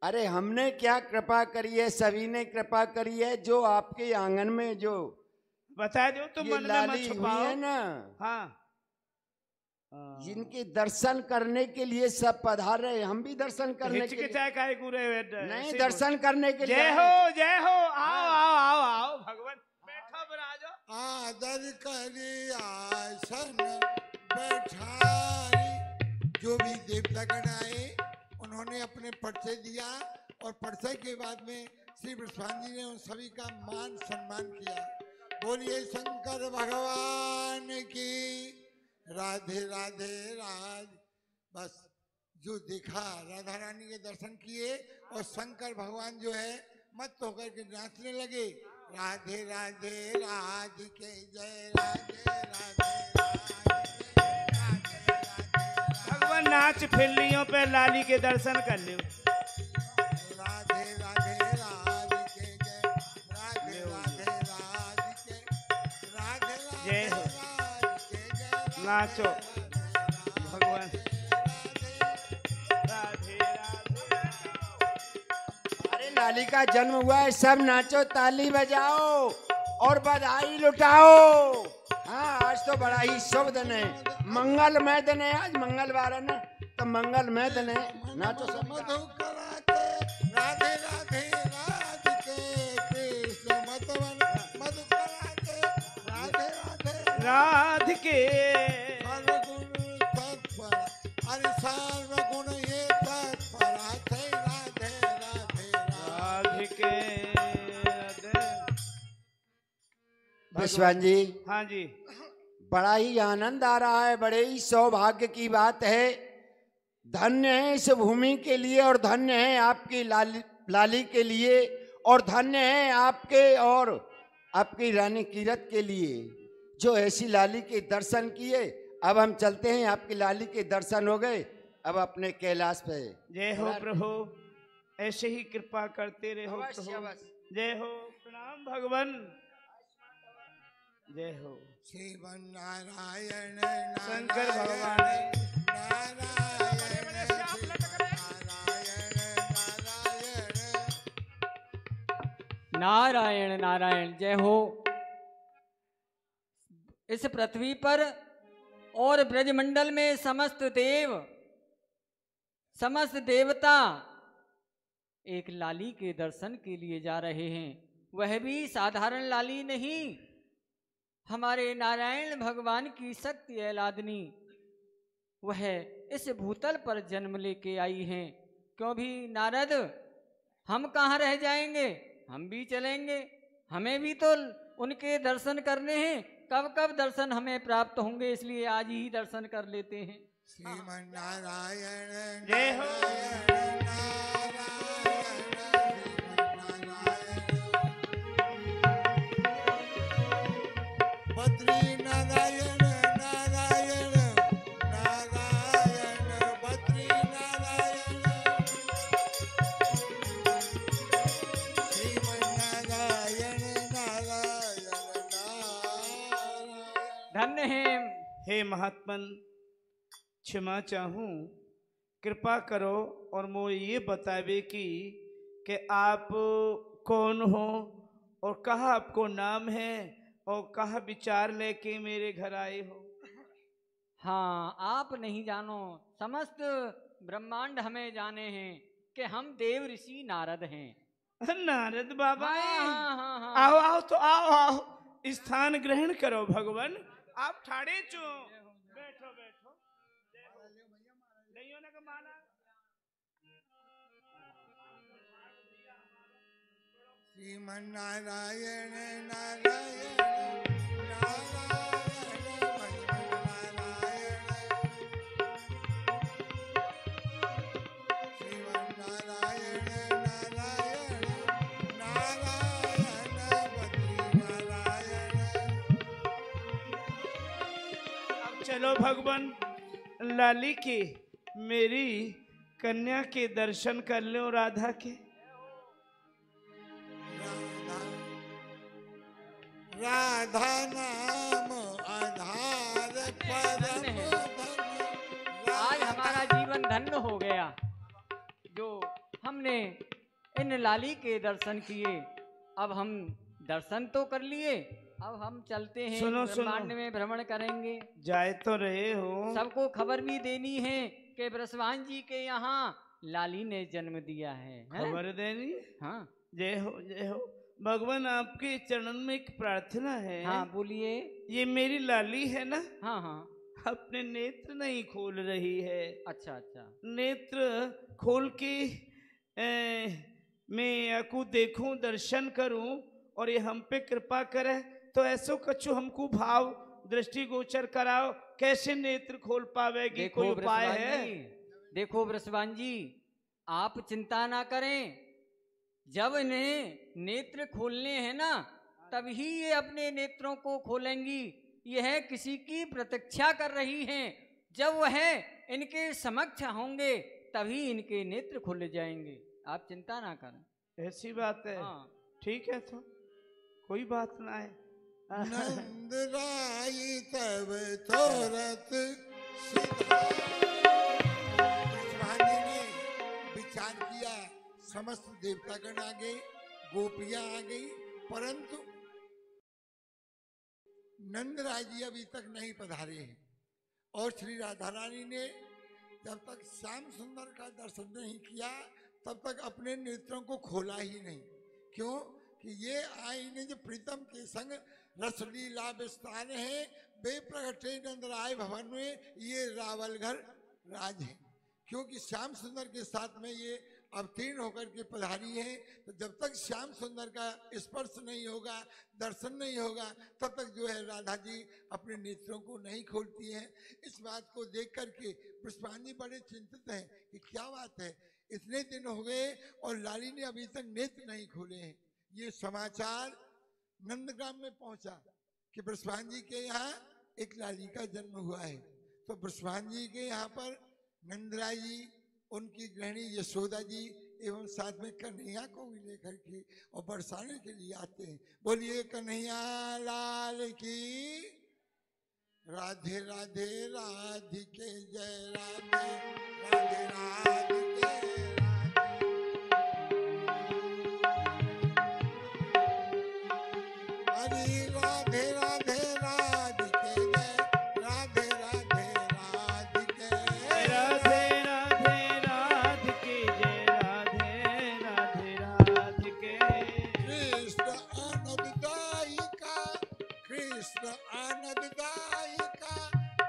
अरे हमने क्या कृपा करी है, सभी ने कृपा करी है। जो आपके आंगन में जो बता दो तो मन में मत छुपाओ है ना। हाँ। जिनके दर्शन करने के लिए सब पधार रहे, हम भी दर्शन करने के लिए नहीं, दर्शन करने के लिए। जय हो जय हो। आओ आओ आओ आओ भगवान, बैठो बराजो। आदर करी आसन बैठाई। जो भी देवता गण आए उन्होंने अपने परिचय दिया और परिचय के बाद में श्री बृहस्पति जी ने उन सभी का मान सम्मान किया। बोलिए शंकर भगवान की राधे राधे राज। बस जो देखा राधा रानी के दर्शन किए और शंकर भगवान जो है मत होकर के नाचने लगे। राधे राधे राधिके जय, राधे राधे भगवान नाच फिल्लियों पे लाली के दर्शन कर लो। राधे राधे राधिके जय, राधे राधे राधिके, राधे जय हो। नाचो भगवान। राधे राधे। अरे लाली का जन्म हुआ है, सब नाचो, ताली बजाओ और बधाई लुटाओ। हाँ आज तो बड़ा ही शुभ दिन है, मंगलमय दिन है। आज मंगलवार है ना, तो मंगलमय दिन है। नाचो सब। राधे राधे राधिके कृष्ण मतवन मधुकराते। राधे राधे राधिके सर्वगुण तत्पर, अरे सर्वगुण ये तत्पर। राधे राधे राधे राधिके। विश्वान जी। हाँ जी। बड़ा ही आनंद आ रहा है, बड़े ही सौभाग्य की बात है। धन्य है इस भूमि के लिए और धन्य है आपकी लाली के लिए और धन्य है आपके और आपकी रानी कीरत के लिए जो ऐसी लाली के दर्शन किए। अब हम चलते हैं, आपकी लाली के दर्शन हो गए, अब अपने कैलाश पे। जय हो प्रभु, ऐसे ही कृपा करते रहो प्रभु। जय हो। प्रणाम भगवान। जय हो। श्रीमन नारायण शंकर भगवान। नारायण नारायण। जय हो। इस पृथ्वी पर और ब्रजमंडल में समस्त देव समस्त देवता एक लाली के दर्शन के लिए जा रहे हैं। वह भी साधारण लाली नहीं, हमारे नारायण भगवान की शक्ति ऐलादनी। वह इस भूतल पर जन्म लेके आई हैं। क्यों भी नारद, हम कहाँ रह जाएंगे, हम भी चलेंगे। हमें भी तो उनके दर्शन करने हैं। कब कब दर्शन हमें प्राप्त होंगे, इसलिए आज ही दर्शन कर लेते हैं। श्रीमन नारायण जय हो। बद्री नारायण नारायण नारायण बद्री नारायण श्रीमन नारायण नारायण नारायण। धन्य है। हे महात्मन, क्षमा चाहूं, कृपा करो और मुझे ये बतावे कि आप कौन हो और कहाँ आपको नाम है और कहाँ विचार लेके मेरे घर आए हो। हाँ, आप नहीं जानो, समस्त ब्रह्मांड हमें जाने हैं। कि हम देव ऋषि नारद हैं। नारद बाबा हाँ, हाँ, हाँ, आओ आओ तो आओ आओ, स्थान ग्रहण करो भगवान। आप ठाड़े चो बैठो बैठो, नहीं होने का माना। श्रीमन नारायण नारायण नारायण नारायण, श्रीमन नारायण नारायण नारायण बद्री नारायण। अब चलो भगवान, लाली की मेरी कन्या के दर्शन कर लो, राधा के। राधा नाम आधार परम धन। आज हमारा जीवन धन्य हो गया जो हमने इन लाली के दर्शन किए। अब हम दर्शन तो कर लिए, अब हम चलते हैं, सुनो, ब्रह्मांड में भ्रमण करेंगे। जाए तो रहे हो, सबको खबर भी देनी है कि बृषभान जी के यहाँ लाली ने जन्म दिया है। खबर देनी। हाँ, जय हो जय हो। भगवान आपके चरण में एक प्रार्थना है। हाँ बोलिए। ये मेरी लाली है ना, हाँ हाँ, अपने नेत्र नहीं खोल रही है। अच्छा अच्छा, नेत्र खोल के मैं आपको देखूं, दर्शन करूं और ये हम पे कृपा करे, तो ऐसो कछु हमको भाव दृष्टि गोचर कराओ, कैसे नेत्र खोल पावेगी, कोई उपाय है? देखो बृषभान जी, आप चिंता ना करें, जब इन्हें नेत्र खोलने हैं ना तभी ये अपने नेत्रों को खोलेंगी। यह किसी की प्रतीक्षा कर रही हैं, जब वह इनके समक्ष होंगे तभी इनके नेत्र खुल जाएंगे, आप चिंता ना करें। ऐसी बात है? हाँ। ठीक है, तो कोई बात ना है। नंद राई तब थोरत बृषभान जी ने विचार किया, समस्त देवतागण आ गए, गोपियां आ गई, परंतु नंद राय जी अभी तक नहीं पधारे हैं। और श्री राधा रानी ने जब तक श्याम सुंदर का दर्शन नहीं किया तब तक अपने नेत्रों को खोला ही नहीं। क्यों कि ये आईने जो प्रीतम के संग रसलीला विस्तार है, वे प्रगटे नंद राय भवन में, ये रावल घर राज है। क्योंकि श्याम सुंदर के साथ में ये अवतीर्ण होकर के पधारी है, तो जब तक श्याम सुंदर का स्पर्श नहीं होगा, दर्शन नहीं होगा, तब तक जो है राधा जी अपने नेत्रों को नहीं खोलती हैं। इस बात को देख करके बृषभान जी बड़े चिंतित हैं कि क्या बात है, इतने दिन हो गए और लाली ने अभी तक नेत्र नहीं खोले हैं। ये समाचार नंदग्राम में पहुंचा कि बृषभान जी के यहाँ एक लाली का जन्म हुआ है। तो बृषभान जी के यहाँ पर नंदराय जी, उनकी गृहिणी यशोदा जी एवं साथ में कन्हैया को भी लेकर के और बरसाने के लिए आते हैं। बोलिए कन्हैया लाल की, राधे राधे राधिके जय, राधे राधे राधिके हरि, राधे राधे राधिके जय, राधे राधे राधिके, राधे राधे राधिके जय, राधे राधे राधिके। कृष्ण आनंददायिका, कृष्ण आनंददायिका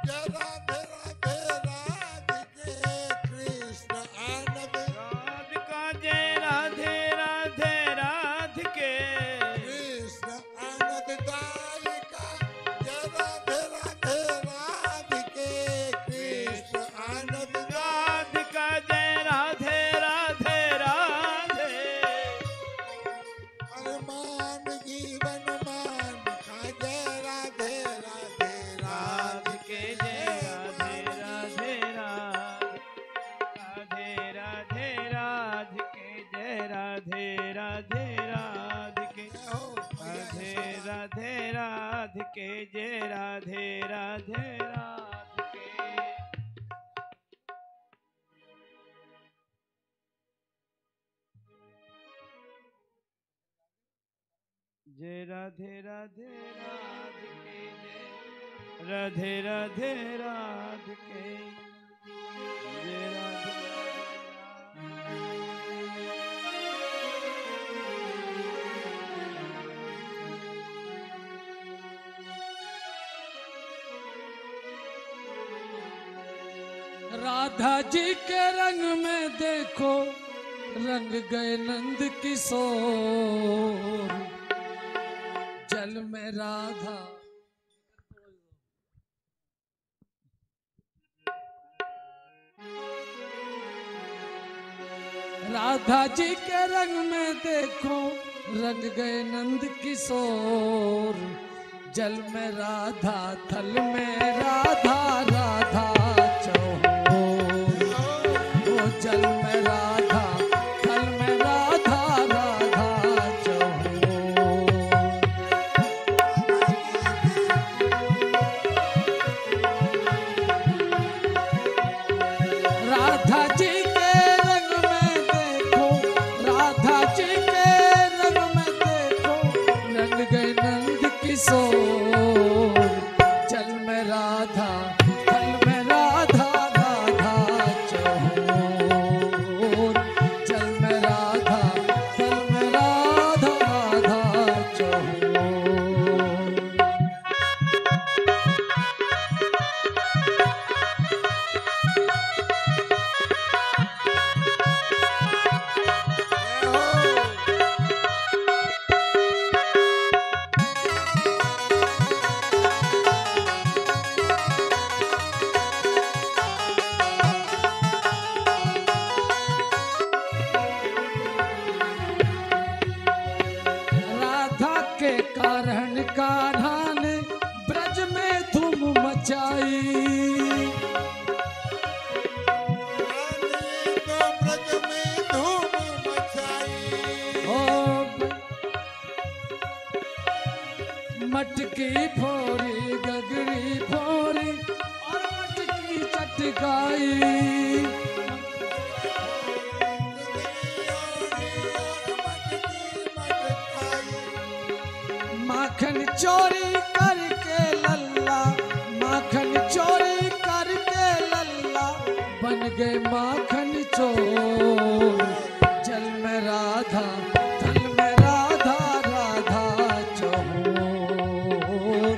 जय, राधे राधे राधिके, कृष्ण आनंद राधिका जय, राधे राधे राधिके, कृष्ण आनंददायिका जय, राधे राधे राधिके, कृष्ण आनंद राधिका जय, राधे राधे राधे। अरमान जीवन मान का जय, राधे राधे राधिके जय, राधे राधे राधे राधे राधिके जय, राधे राधे राधिके, राधे राधे राधिके जय, राधे राधे राधिके। जय राधे राधे राधिके जय, राधे राधे राधिके जय, राधे राधे राधा जी के रंग में देखो रंग गए नंद किशोर, जल में राधा। राधा जी के रंग में देखो रंग गए नंद किशोर, जल में राधा थल में राधा राधा चौहोर, ओ जल में राधा थल में राधा राधा चौहोर। राधा जी के रंग में देखो, राधा जी के रंग में देखो रंग गए नंद किशोर, जल में राधा थल में राधा राधा चौहोर, जल में राधा थल में राधा राधा चौहोर। राधा के कारण कान्हा ने ब्रज में धूम मचाई, तो ब्रज में धूम मचाई। ओ मटकी फोड़ी गगरी फोड़ी और मटकी चटकाई, माखन चोरी करके लल्ला, माखन चोरी करके लल्ला बन गए माखन चोर, जल में राधा थल में राधा राधा चौहोर,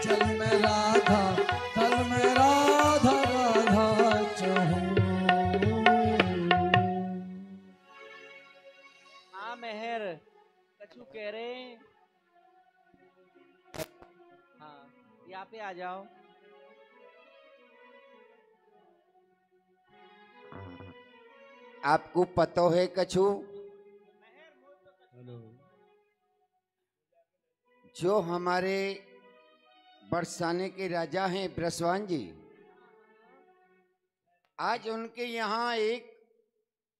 जल में राधा थल में राधा राधा चौहोर। हाँ मेहर कछु कह रहे हैं। हाँ यहाँ पे आ जाओ। आपको पता है कछु जो हमारे बरसाने के राजा हैं ब्रसवान जी, आज उनके यहाँ एक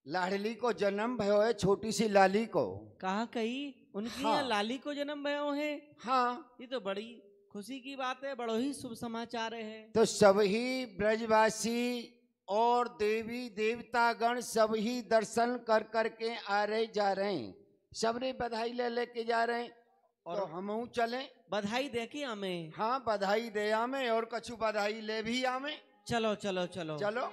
लाडली को जन्म भयो है, छोटी सी लाली को। कहा कही उनकी हाँ। यहाँ लाली को जन्म भयो है। हाँ, ये तो बड़ी खुशी की बात है, बड़ो ही शुभ समाचार है। तो सभी ब्रजवासी और देवी देवतागण सभी दर्शन कर करके आ रहे जा रहे हैं, सबने बधाई ले लेके जा रहे हैं। और तो हम चलें बधाई दे के आमे। हाँ बधाई दे आमे और कछु बधाई ले भी आमे। चलो चलो चलो चलो।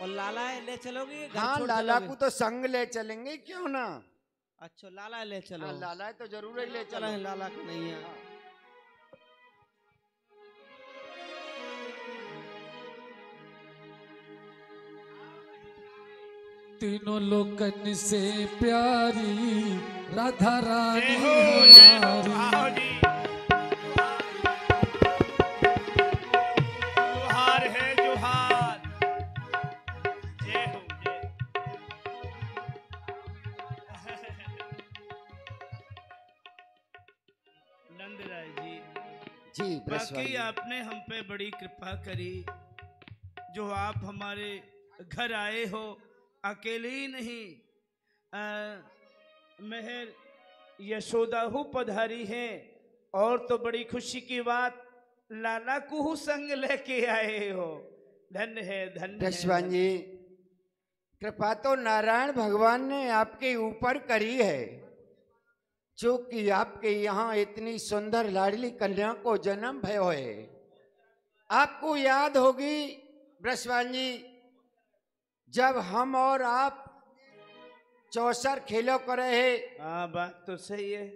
और लाला ले चलोगे? घर हाँ छोड़ लाला चलोगे? को तो संग ले चलेंगे, क्यों ना। अच्छा लाला ले चलो। हाँ, लाला तो जरूर ही ले चलो चलो। लाला को नहीं है। तीनों लोकन से प्यारी राधा रानी हमारी, जोहार है जोहार। जय हो जय। नंदराय जी जी बाकी आपने हम पे बड़ी कृपा करी, जो आप हमारे घर आए हो। अकेले ही नहीं, मेहर यशोदा हूँ पधारी हैं, और तो बड़ी खुशी की बात लाला को संग लेके आए हो। धन्य है धन्य है। रसवान जी कृपा तो नारायण भगवान ने आपके ऊपर करी है, जो कि आपके यहाँ इतनी सुंदर लाडली कन्या को जन्म भयो है। आपको याद होगी ब्रजवान जी, जब हम और आप चौसर खेलो करे है। हाँ बात तो सही है।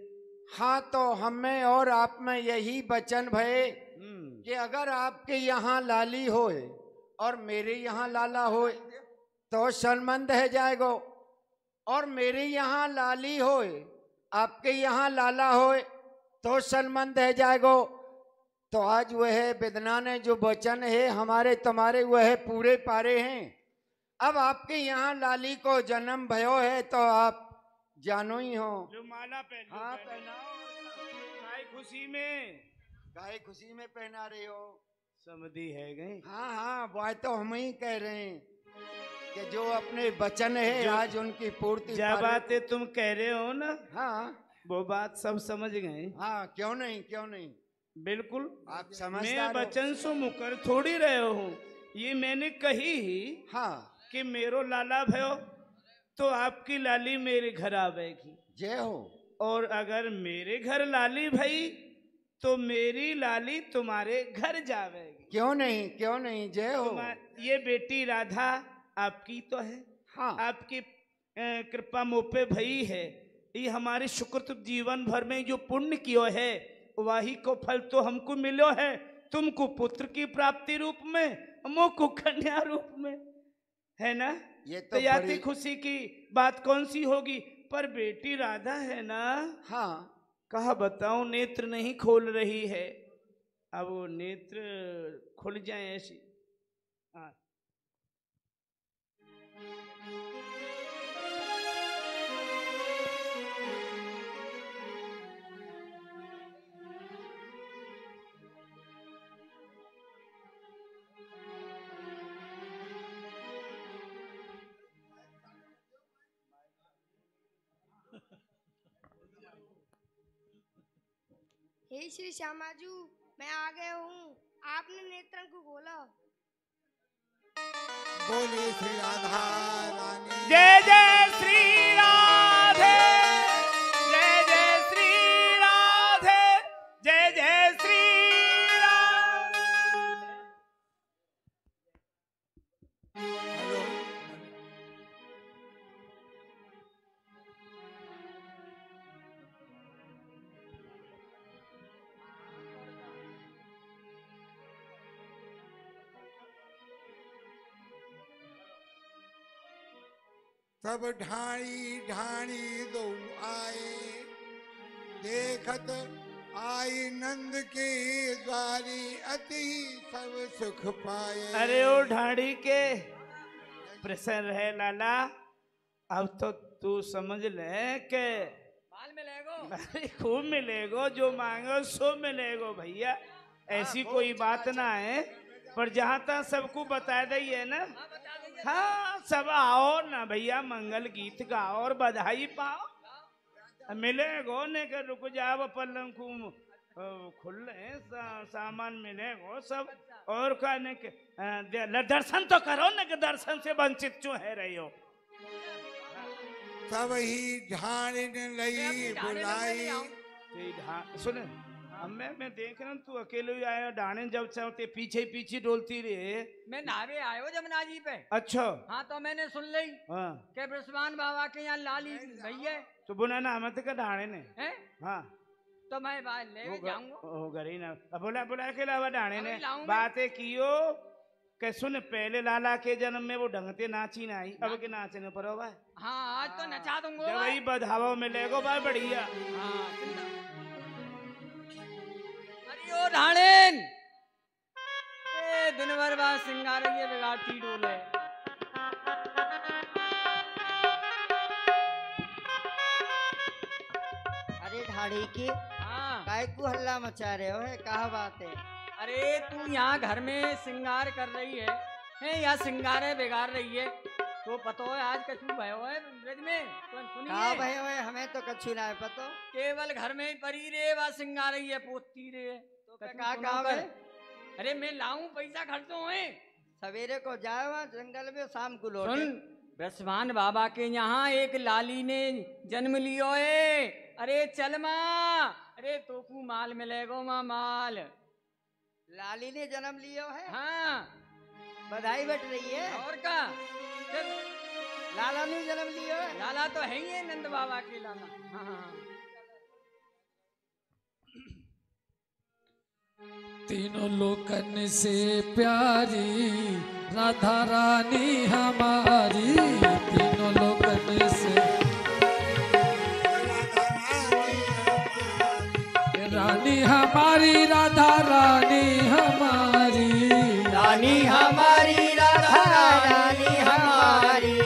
हाँ तो हमें और आप में यही वचन भये कि अगर आपके यहाँ लाली होए और मेरे यहाँ लाला होए तो संबंध है जाएगो, और मेरे यहाँ लाली होए आपके यहाँ लाला होए तो संबंध है जाएगो। तो आज वह वेदना ने जो वचन है हमारे तुम्हारे वह पूरे पारे हैं। अब आपके यहाँ लाली को जन्म भयो है तो आप जानो ही हो। जो माला पहन हाँ पहनाओ, गाय खुशी में, गाय खुशी में पहना रहे हो। समझी है गई। हाँ हाँ, वह तो हम ही कह रहे हैं कि जो अपने वचन है आज उनकी पूर्ति। क्या बातें तुम कह रहे हो ना, हाँ वो बात सब समझ गए। हाँ क्यों नहीं, क्यों नहीं, बिल्कुल आप समझ। मैं वचन से मुकर थोड़ी रहे हूँ, ये मैंने कही ही हाँ कि मेरो लाला भयो तो आपकी लाली मेरे घर आवेगी। जय हो। और अगर मेरे घर लाली भई तो मेरी लाली तुम्हारे घर जावेगी। क्यों नहीं, क्यों नहीं, जय हो। ये बेटी राधा आपकी तो है। हाँ आपकी कृपा मुँह पे भई है। ये हमारे शुक्र जीवन भर में जो पुण्य कियो है वही को फल तो हमको मिलो है। तुमको पुत्र की प्राप्ति रूप में, मुझको कन्या रूप में, है ना। ये तो याती खुशी की बात कौन सी होगी। पर बेटी राधा है ना, हाँ कहा बताऊं, नेत्र नहीं खोल रही है। अब वो नेत्र खुल जाए ऐसी। हाँ हे श्री श्यामाजू, मैं आ गया हूँ, आपने नेत्रों को खोला। बोले श्री राधा रानी। जय जय श्री राधे, जय जय श्री राधे, जय जय श्री हेलो, सब ढाणी ढाणी दो आए, देखत आई नंद की द्वारी, अति सब सुख पाए। अरे ओ ढाड़ी के प्रसन्न रहे लाला। अब तो तू समझ ले के माल मिलेगो। अरे खूब मिलेगो, जो मांगो सो मिलेगो भैया। ऐसी कोई बात ना है, पर जहाँ तक सबको बता दी है ना। हाँ सब आओ ना भैया, मंगल गीत गाओ और बधाई पाओ। मिलेगो ने के रुक जाओ, पलंग को खुले सामान मिलेगो सब। और कहने के दर्शन तो करो ना, के दर्शन से वंचित क्यों है रही हो। सब ही ढाणी लई बुलाई। सुने मैं देख रहा हूँ तू अकेले ही आया, डाणे जब चाहते पीछे ही पीछे डोलती रहे। मैं नावे आयो जमुना जी पे। अच्छा हाँ तो मैंने सुन ली हाँ के बृषभान बाबा के यहाँ लाली भैया तो बुना ना मत का डाणे ने है। हाँ तो मैं बाहर ले जाऊंगा। हो गई ना, अब बुला बुला के लावा डाणे ने लाऊंगा। बातें कियो के सुन। पहले लाला के जन्म में वो ढंगते नाची ना आई, अब के नाचे न परो भाई। हाँ आज तो नचा दूंगा जब वही बधावा मिलेगो भाई बढ़िया। हाँ ओ ढाणेन ए दिन भर बाद सिंगार ये बिगाड़ती डोले। अरे ढाड़ी की हाँ काय को हल्ला मचा रहे हो है, कहा बात है। अरे तू यहाँ घर में सिंगार कर रही है या सिंगारे बिगाड़ रही है तो पतो है आज कछु भयो है ब्रज में तो कहा भयो है, हमें तो कछु ना है पतो। केवल घर में ही परी रे वा सिंगार रही है पोतती रे तो कहा है। अरे मैं लाऊं पैसा खर्चो है। सवेरे को जाए वहाँ जंगल में, शाम को लौटे। सुन बृषभान बाबा के यहाँ एक लाली ने जन्म लियो है। अरे चल माँ, अरे तोकू माल मिलेगो माँ माल। लाली ने जन्म लियो है। हाँ बधाई बट रही है। और का लाला ने जन्म लियो है। लाला तो है ही है नंद बाबा के लाला। हाँ तीनों लोकन से प्यारी राधा रानी हमारी, तीनों लोकन से रानी हमारी, राधा रानी हमारी, रानी हमारी राधा रानी हमारी,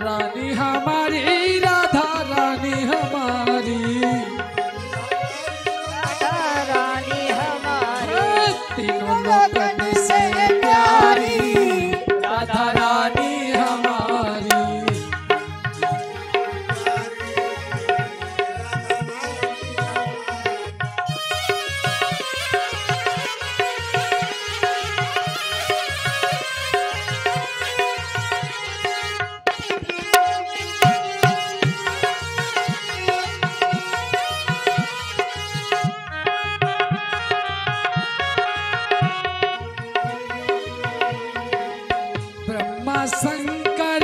रानी हमारी राधा रानी हमारी, राधा रानी हमारी, तीनों लोकन से प्यारी राधा रानी हमारी। ब्रह्मा शंकर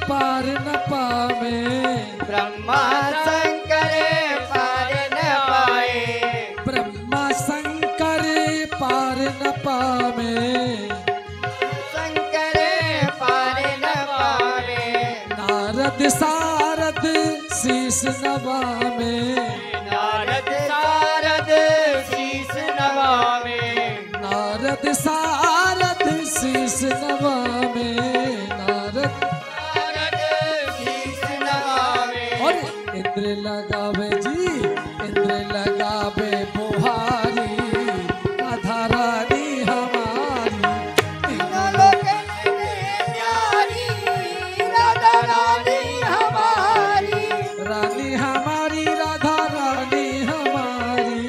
पार न पावे, ब्रह्मा शंकर पार न पाए, ब्रह्मा शंकर पार न पावे, शंकर पार न पावे, नारद सारद शीस नवावे, नारद सारद शीस नवावे, नारद सारद शीस नवावे, नारद नारद शीस नवावे, और इंद्र लगावे जी, इंद्र लगावे बुहारी राधा रानी हमारी, तीनों लोकन में प्यारी राधा रानी हमारी, रानी हमारी राधा रानी हमारी,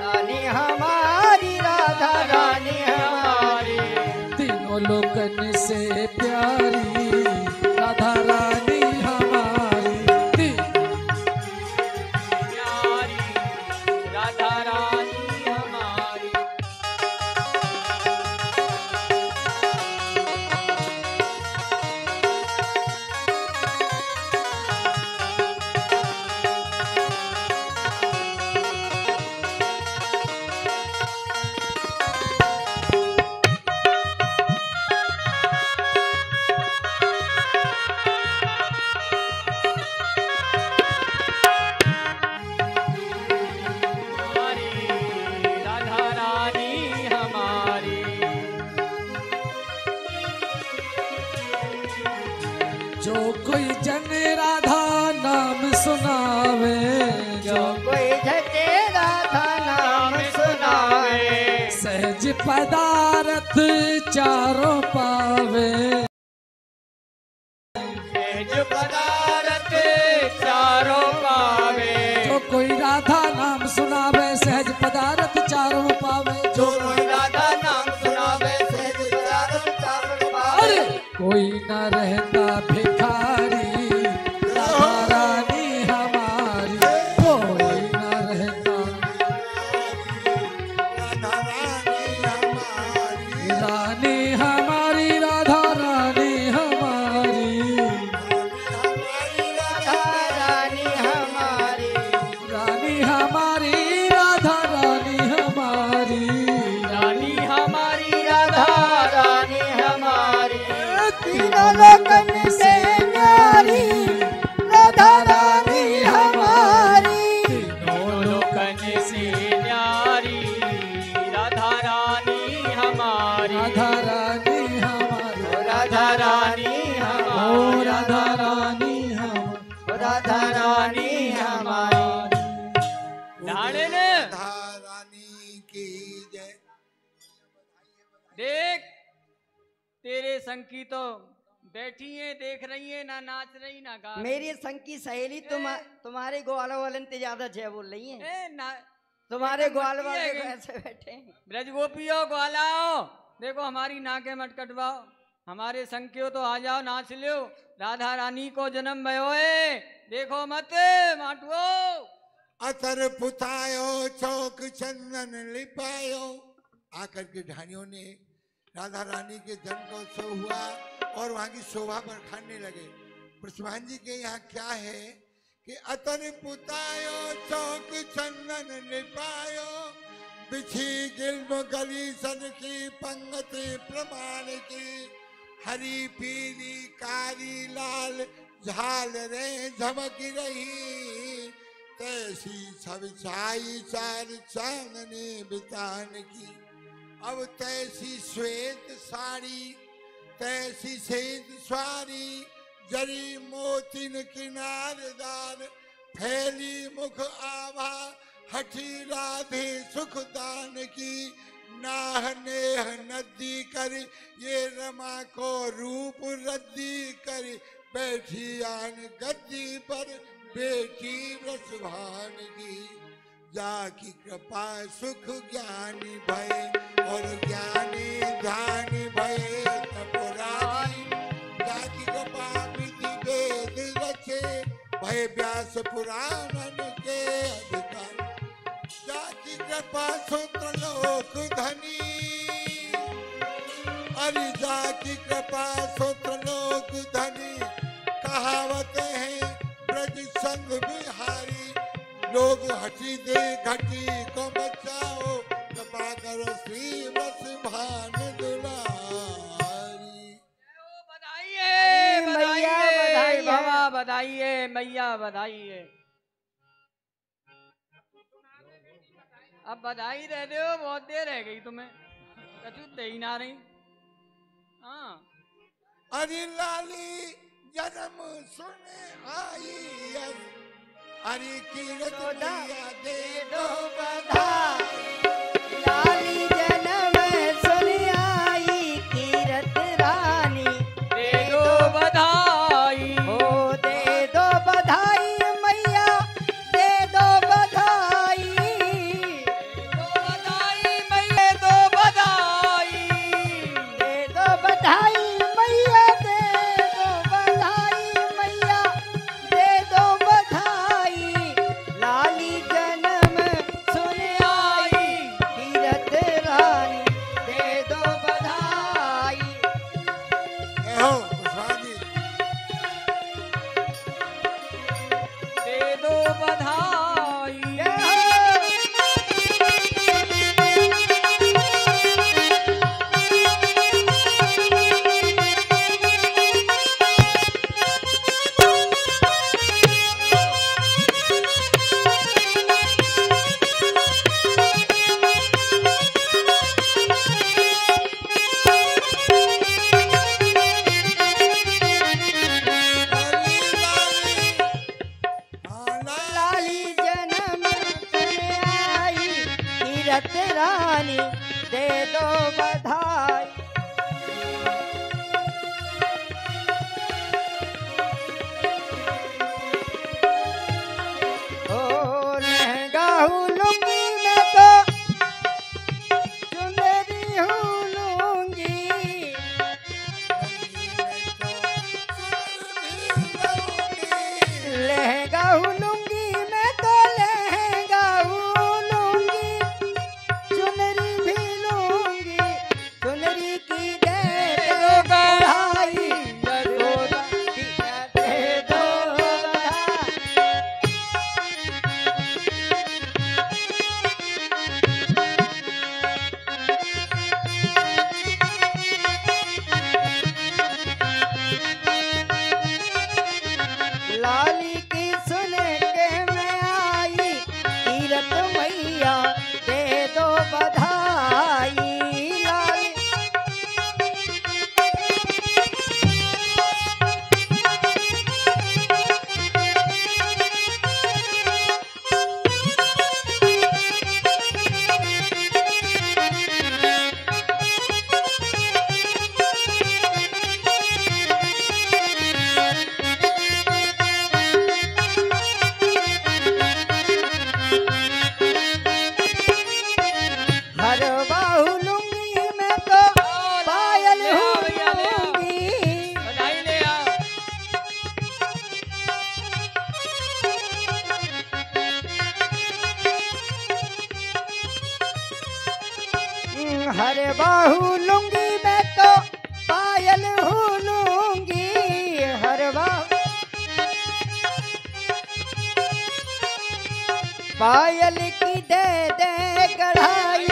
रानी हमारी राधा रानी हमारी, तीनों लोकन से प्यारी राधा रानी हमारी, प्यारी राधा रानी हमारी। राधा रानी हमारी, जो कोई जन राधा नाम सुनावे, जो कोई झटे राधा नाम सुनावे, सहज पदारथ चारों पावे, सहज पदारथ चारों पावे, जो कोई राधा नाम सुनावे सहज पदारथ चारों पावे, जो कोई राधा नाम सुनावे सहज पदारथ चारों पावे, अरे कोई न रहता भिखारी राधा रानी हमारी, कोई न रहता रानी हमारी राधा रानी हमारी, राधा रानी हमारी, रानी हमारी राधा रानी हमारी, रानी हमारी राधा रानी हमारी, तीनों लोकन से प्यारी राधा रानी हमारी, तीनों लोकन से न्यारी राधा रानी हमारी, राधा रानी हमारी, राधा रानी ओ हमारी, राधा रानी हमारी, राधा रानी हमारी, ढाणे ने राधा रानी की जय। देख तेरे संग की तो बैठी है, देख रही है, ना नाच रही ना गा रही। मेरी संग की सहेली तुम्हारे ग्वाल वालन ते ज्यादा जय बोल रही है, ए, ना तुम्हारे एकदम ग्वाल बच्ची है वाले कि- तो ऐसे बैठे हैं। ब्रज गोपियों ग्वालाओ, देखो हमारी नाके मत कटवाओ, हमारे संग के हो तो आ जाओ, नाच लो, राधा रानी को जन्म भयो है, देखो मत माटुओ। अतर पुतायो चौक चंदन लिपायो, आकर के ढानियों ने राधा रानी के जन्म का उत्सव हुआ और वहां की शोभा बरखाने लगे। ब्रजमान जी के यहाँ क्या है कि अतर पुतायो चौक चंदन लिपायो, बिछी गिल्म गली सन की पंगति प्रमाण की, हरी पीली कारी लाल झालरें झमक रही, तैसी सब छाई चार चांदनी बितान की। अब तैसी श्वेत साड़ी तैसी श्वेत स्वारी, जरी मोतिन किनारदार, फैली मुख आभा हठी राधे सुखदान की। नाह नेह नदी कर ये रमा को रूप रद्दी कर, बैठी आन गद्दी पर बेटी रसभान की। जाकी कृपा सुख ज्ञानी भय और ज्ञानी ध्यानी भय तपुरानी, जाकी कृपा विधि वेद रचे भय व्यास पुराणन के अधिकार। जाकी कृपा सूत्र लोक धनी, अरे जाकी कृपा सूत्र लोक धनी, कहावत है ब्रज संग बिहारी। लोग हटी दे घटी को बचाओ, कृपा करो श्री बस भान दुलारी। बधाइए बधाइए बाबा, बधाइए मैया, बधाइए। अब बधाई दे दो, बहुत देर रह गई तुम्हें, कछु दे ही ना रही। हाँ अरे लाली जन्म सुने आई, अरे कीरत मैया दे दो बधाई। लाली जन्म सुन आई कीरत रानी, दे दो बधाई। हो दे दो बधाई मैया, दे दो बधाई। दो बधाई मैया, दो बधाई। दे दो बधाई मैया, दे दो बधाई मैया, दे दो बधाई। लाली जन्म सुन आई कीरत रानी, दे दो बधाई। हो पुष्पांगी, दे दो बधाई। लाली जन्म सुन आई कीरत रानी, दे दो बधाई। ओ लहंगा हूँ लूंगी मैं तो, चुनरी हूँ लूंगी। लहंगा हूँ लूंगी मैं तो, लहंगा हूँ लूंगी, चुनरी भी लूंगी। चुनरी की दे दो बधाई, यशोदा की दे दो बधाई। लाली की सुन के मैं आई कीरत मैया, दे दो बधाई। लाली हर बाहु लूंगी मैं तो, पायल हूँ लूंगी। बधाई ले आ। हर बाहु लूंगी मैं तो, पायल हूँ लूंगी। हर बाहु पायल की दे दे गढ़ाई,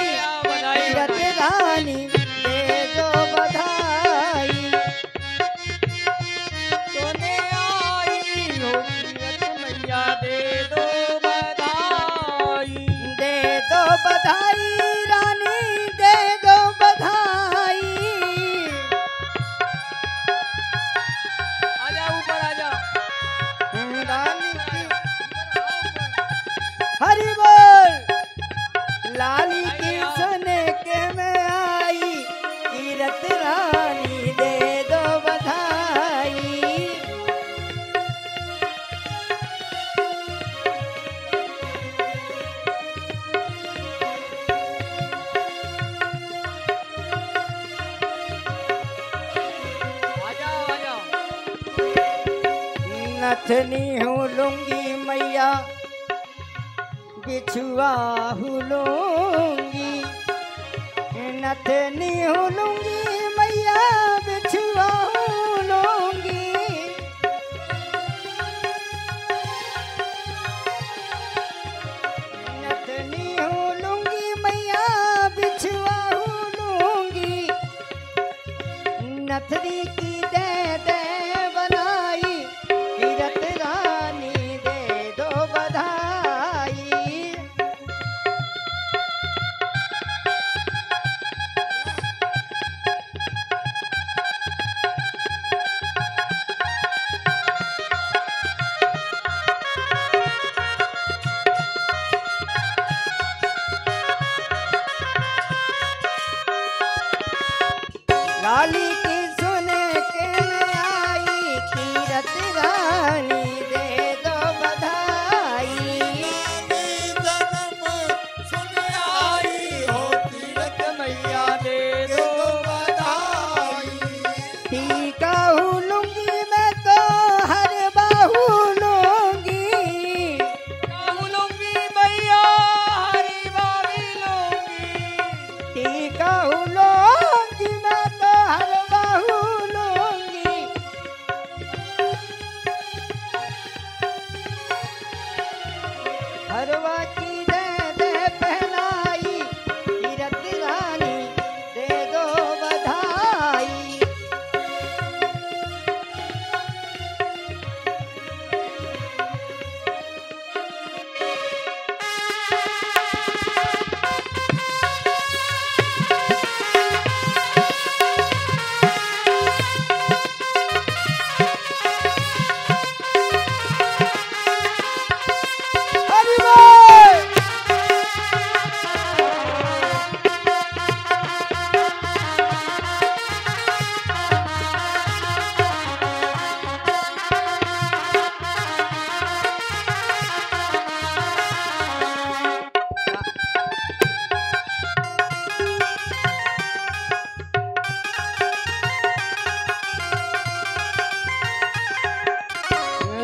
नथनी हूँ लूंगी मैया बिछुआ हूँ लूंगी, नथनी हूँ लूंगी मैया बिछुआ हूँ लूंगी। नथनी हूँ लूंगी मैया बिछुआ हूँ लूंगी, नथनी की दे दे बनाई कीरत रानी दे दो बधाई। लाली की सुन के मैं आई कीरत रानी दे दो बधाई। सुन आई हो तीरथ मैया दे दो बधाई। टीका हूँ लूंगी मैं तो हर बाहू लूंगी, मैया हरी बावी लूंगी। टीका हूँ लूंगी मैं तो हर बाहू लूंगी। हरवा की दे दे पहनाई कीरत रानी दे दो बधाई। हरि बोल।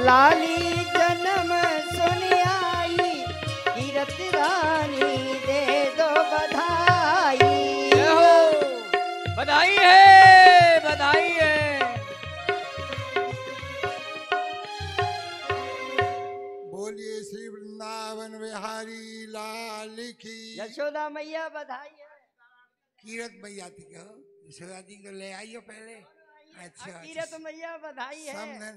लाली जन्म सुन आई कीरत रानी दे दो बधाई। बधाई है, बधाई है। बोलिए श्री वृंदावन बिहारी लाल की। यशोदा मैया बधाई है। कीरत मैया थी क्या? यशोदा जी को ले आइयो पहले। अच्छा कीरत मैया बधाई है।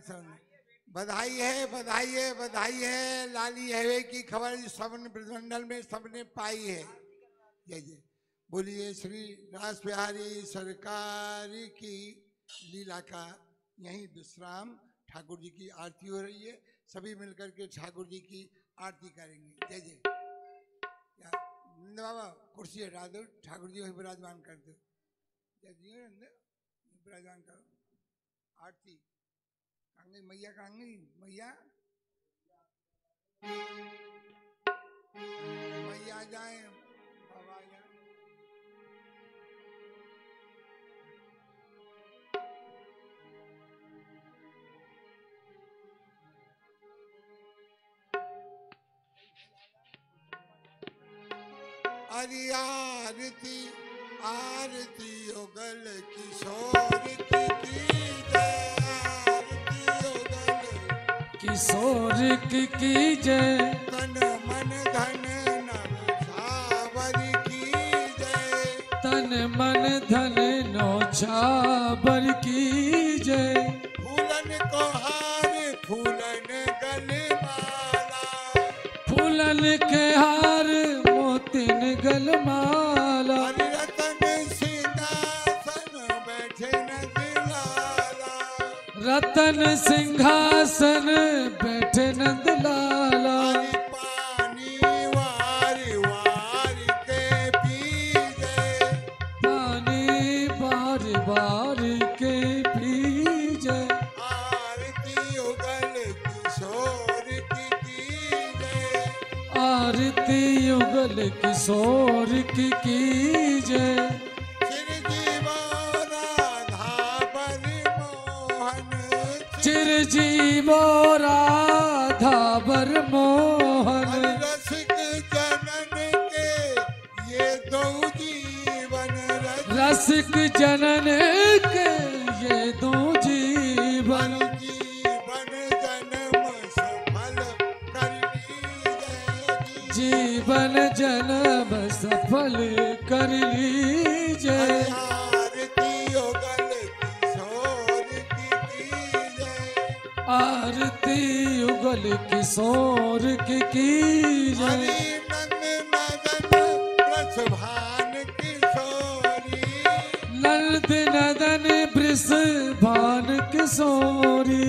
समझ बधाई है, बधाई है, बधाई है। लाली हवे की खबर सबने ब्रजमंडल में सबने पाई है। जय जय। बोलिए श्री रास बिहारी सरकार की लीला का यही विश्राम। ठाकुर जी की आरती हो रही है, सभी मिलकर के ठाकुर जी की आरती करेंगे। जय जय। नंद बाबा कुर्सी हटा दो, ठाकुर जी को विराजमान कर दो। जय जी नंद विराजमान करो। आरती कांगी मैया, कांगी मैया, मैया जाए बाबा जाए। अरे आरती आरती ओगल किशोर की जय। किशोर की जय। तन मन धन नौछावर की जय। तन मन धन नौछावर की जय। फूलन को हार फूलन गलमाला। फूलन के हार मोतिन गलमाला। रतन सिंहासन बैठे नंदलाला। रतन सिंहासन बैठे नंद लाला। पानी वार वार के पी जय। पानी बार बार के पी जय। आरती उगल किशोर की जय। आरती युगल किशोर की जय। चिर जीवो राधा बर मोहन। रसिक जनन के ये दो जीवन रसिक जनन के ये दो जीवन। जीवन जन्म सफल कर लीजिए। जीवन जन्म सफल कर लीजिए। आरती युगल किशोर की कीजिए। आरती युगल किशोर की कीजिए। भान किशोरी। नंद नदन वृषभान किशोरी।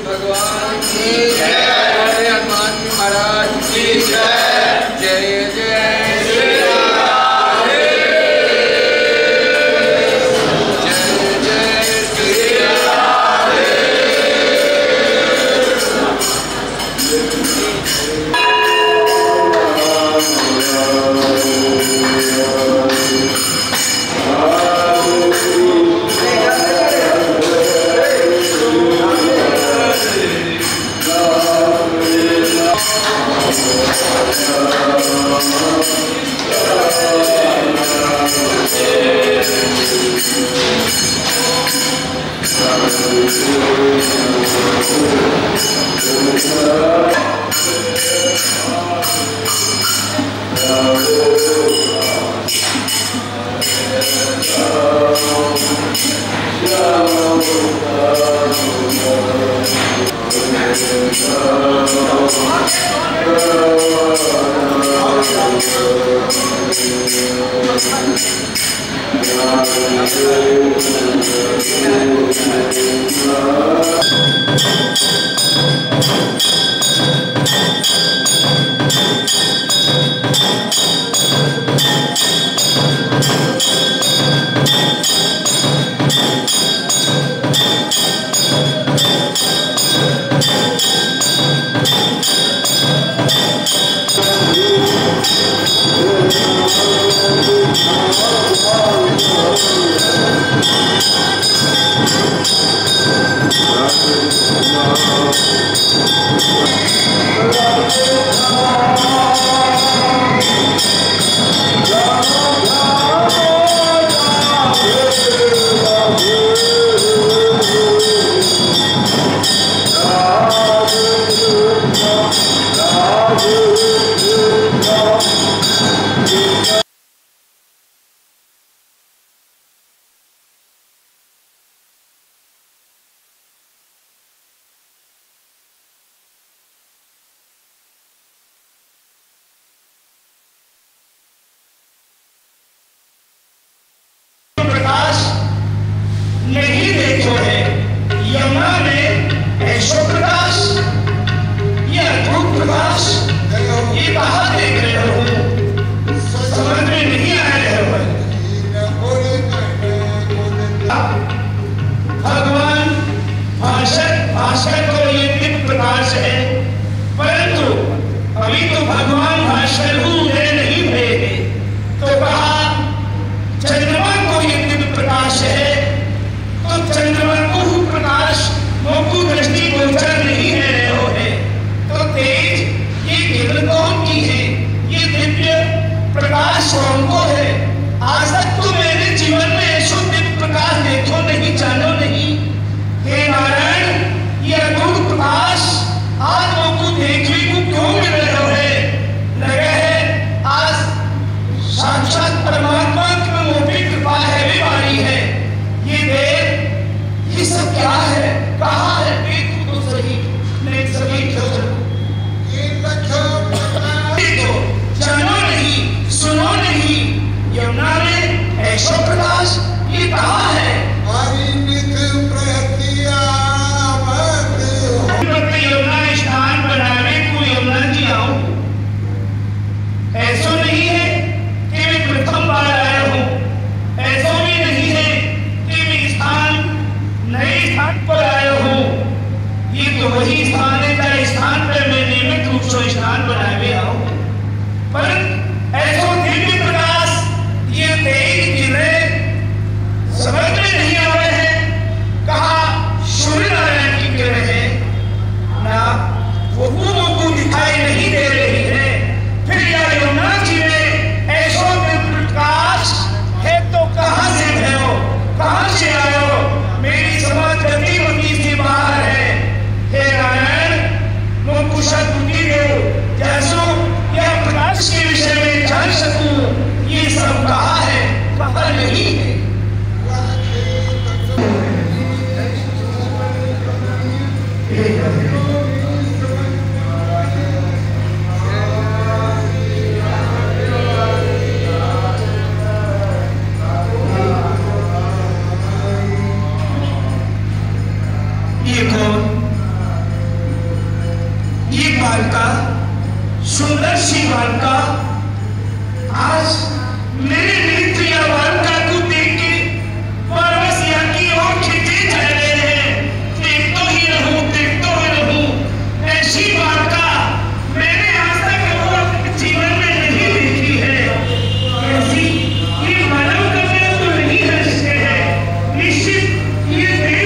भगवान की जय, हनुमान महाराज की जय, जय जय श्री राम, जय जय श्री राम। ही आऊं। ऐसा नहीं है कि मैं प्रथम बार आया हूं, ऐसा भी नहीं है कि मैं नए स्थान पर आया हूं। ये तो वही स्थान है जहाँ स्थान पर मैं नियमित रूप से स्नान बनाए हुए आऊं। पर ऐसा दिव्य प्रकाश, ये तेज किरणें समझ में नहीं आ रहे हैं। कहा सूर्य नारायण की किरण है ना, वो को दिखाई नहीं दे रही है। फिर यह यमुना जी में ऐसा प्रकाश है तो कहां से भयो, कहां से आयो? मेरी समझ गतिमती से बाहर है। हे नारायण मैं कुशल बुद्धि दो, जैसो यह प्रकाश के विषय में जान सकूं। ये सब कहा है, कहा नहीं है। ये बालिका, सुंदर सी बालिका, आज मेरे नेत्र या बालिका को देख के परवश की ओर खींचे जा रहे हैं। देखता ही रहूं, ऐसी बालिका मैंने आज तक जीवन में नहीं देखी है। ऐसी ये मानव कन्या तो नहीं है, इससे है निश्चित ये देव।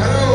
घरों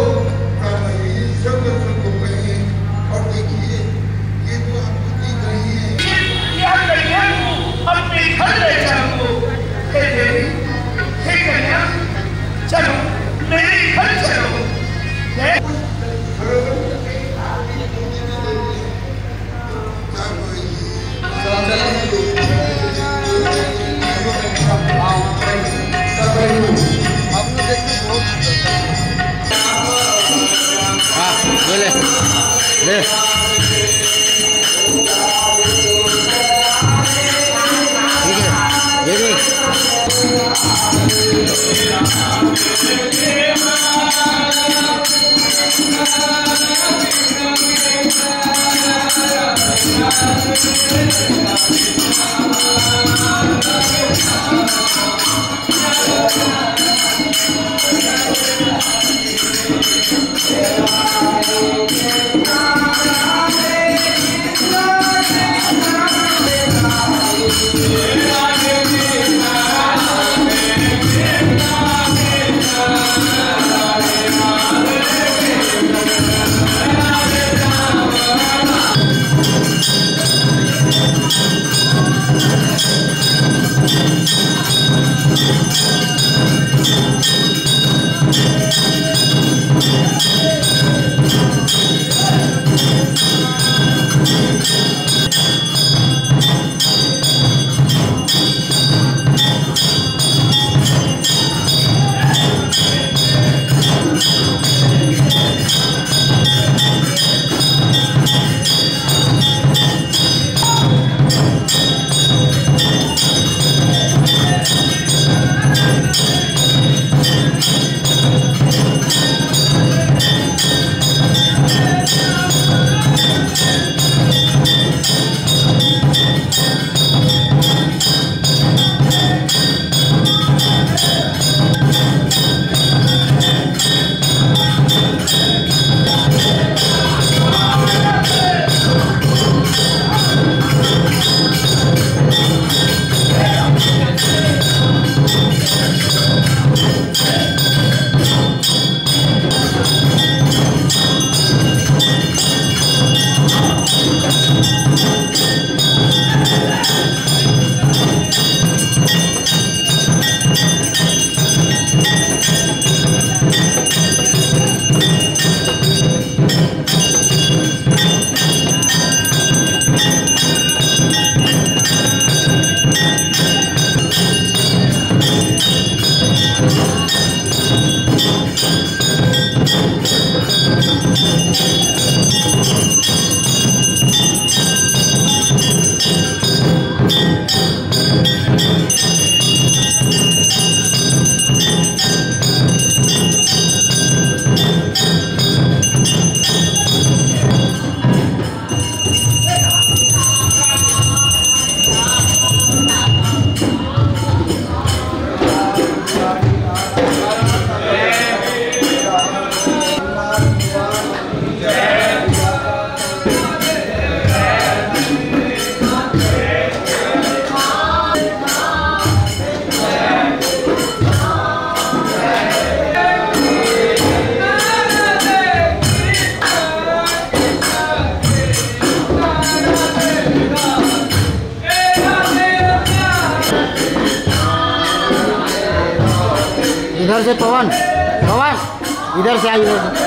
इधर से पवन पवन इधर से आइए।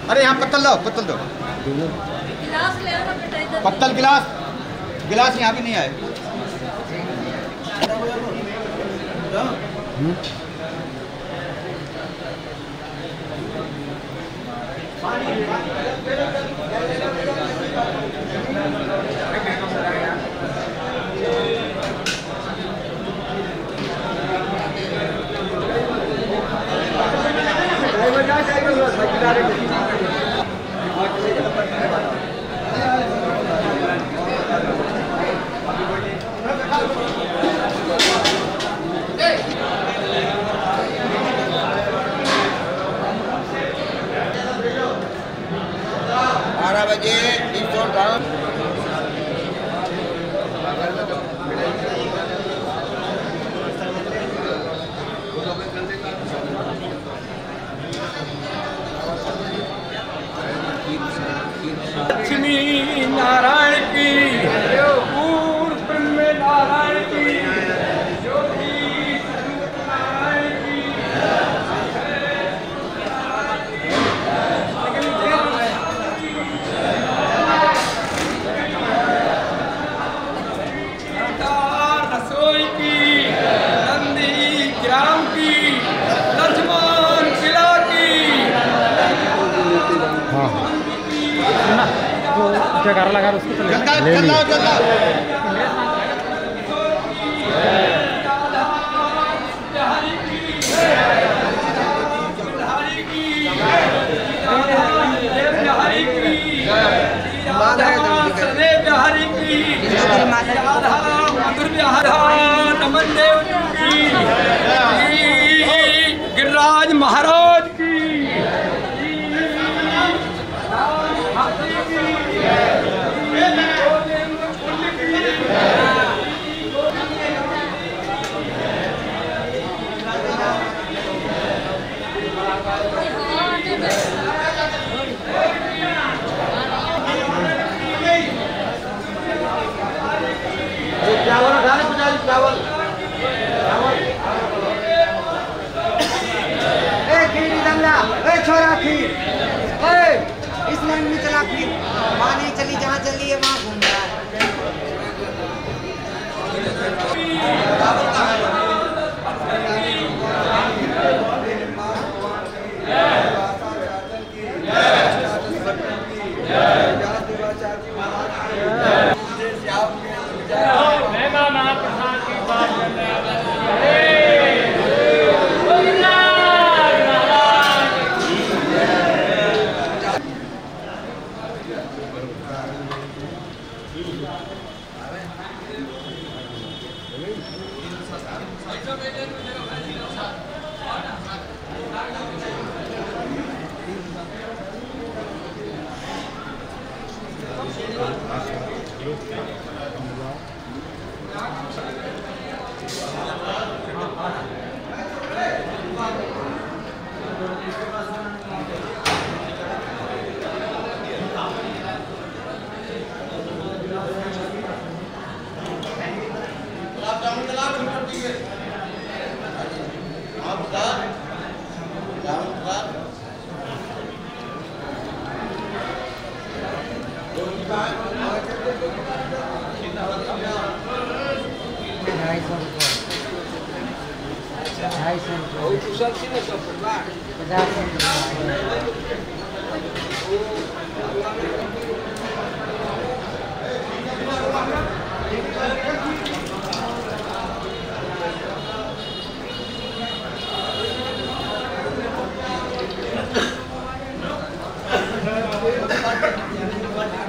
अरे यहाँ पत्तल दो, पत्तल दो, पत्तल गिलास, गिलास यहाँ भी नहीं आए। लक्ष्मी नारायण की, पूर्ण ब्रह्म नारायण की, ज्योति स्वरूप नारायण की। रसोई की, नंदी ग्राम की, लक्ष्मण किला की। क्या कर लगा उसको तो ले गिरिराज महाराज की। चावल उठाने पचास चावल, खीर दंगा, छोरा खीर, इस लाइन में चला खीर, वहाँ नहीं चली, जहाँ चली है वहाँ घूम रहा है।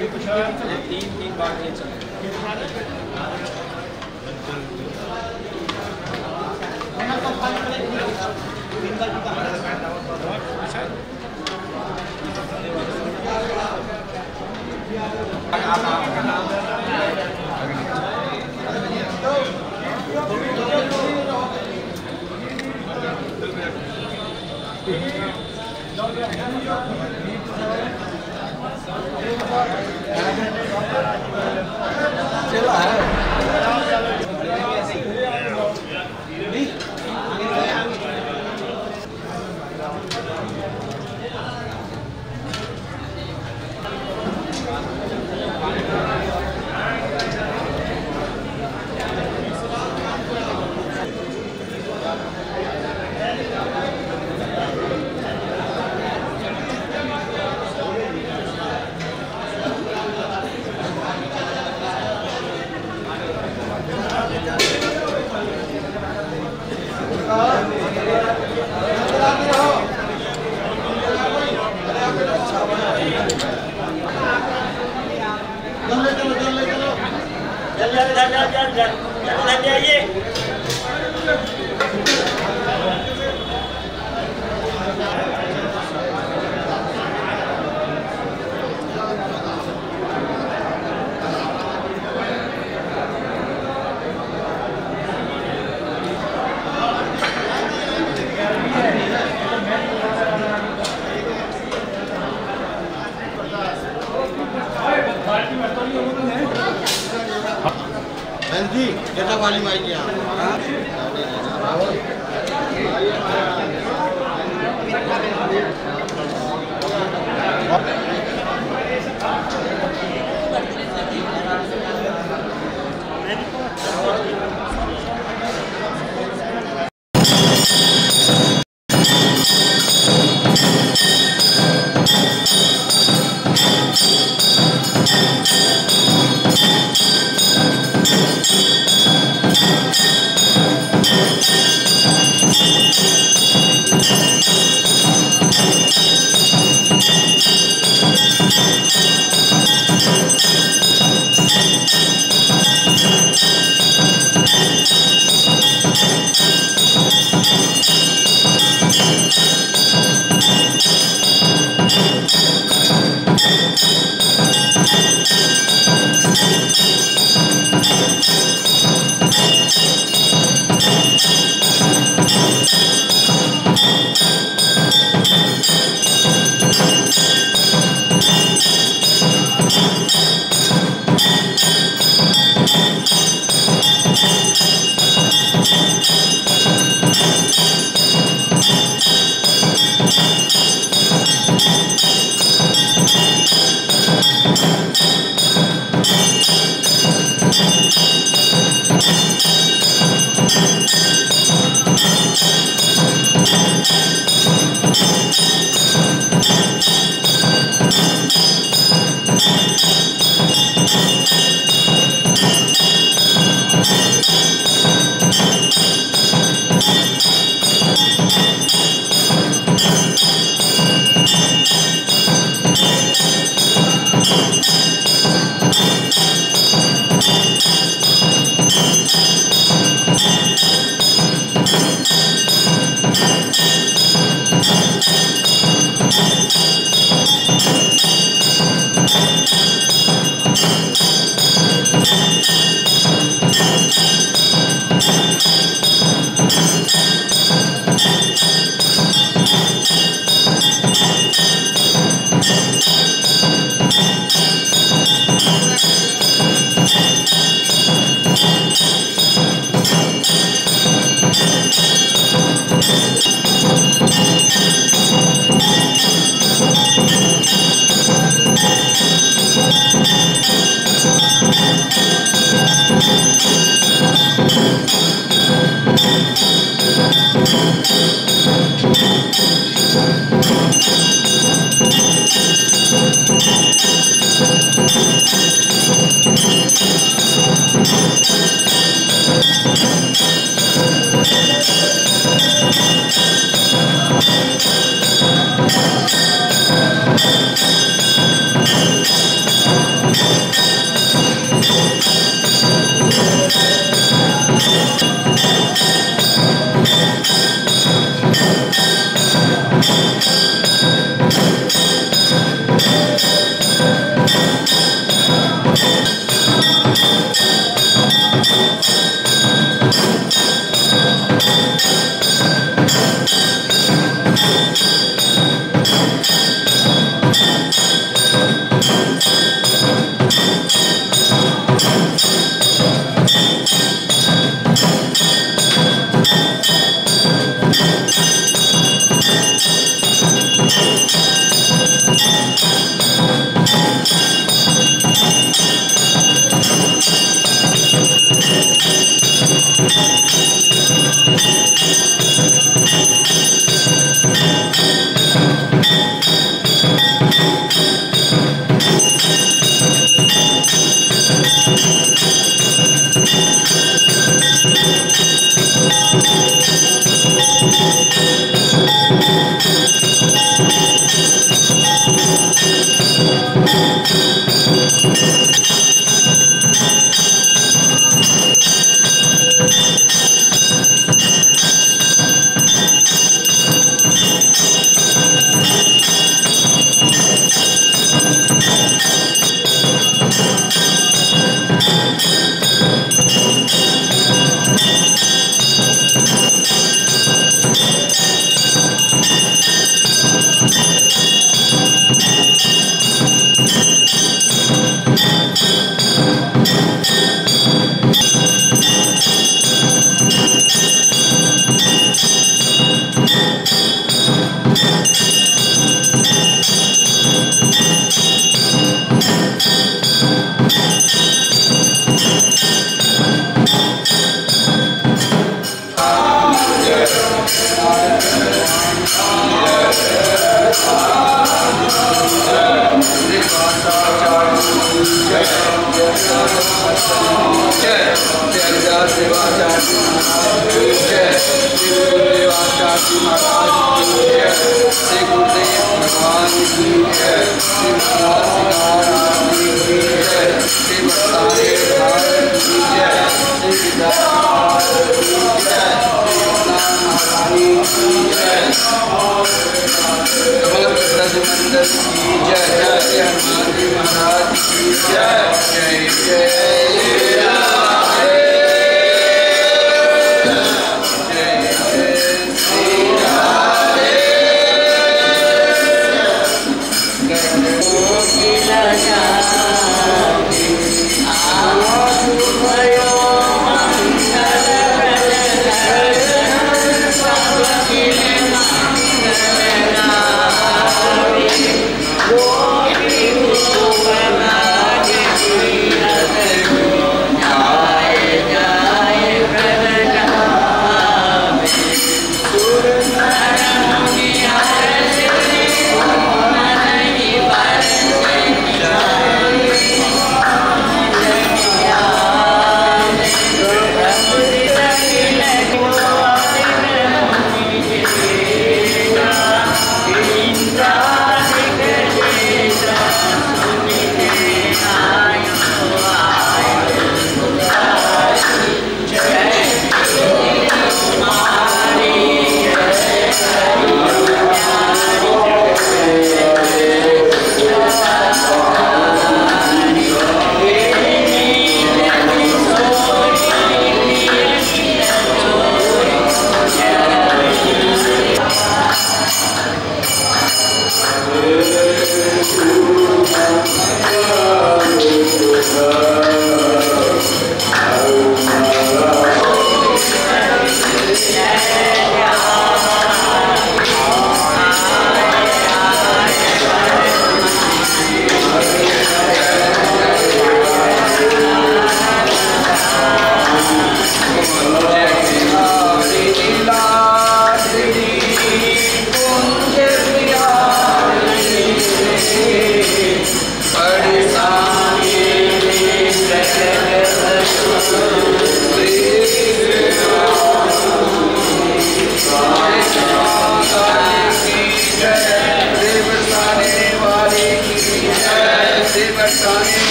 तीन बार ये चले। जी जटा वाली माई के यहाँ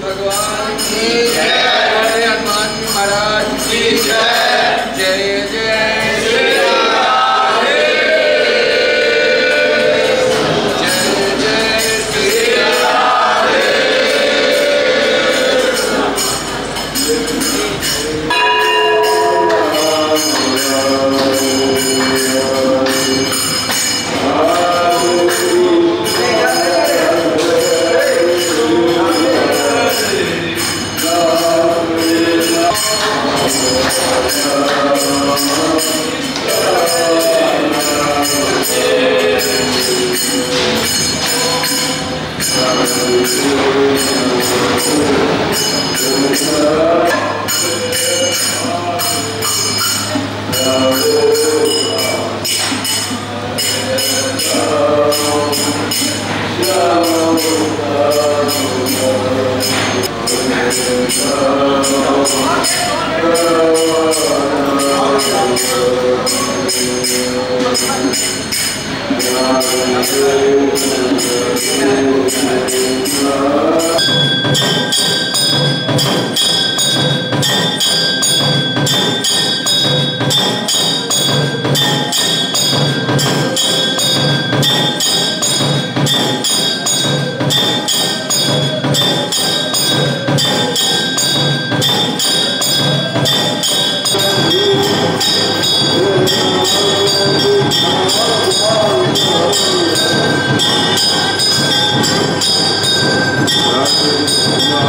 भगवान की जय, हनुमान महाराज की जय, जय जय श्री राम, जय जय श्री राम। Thank you.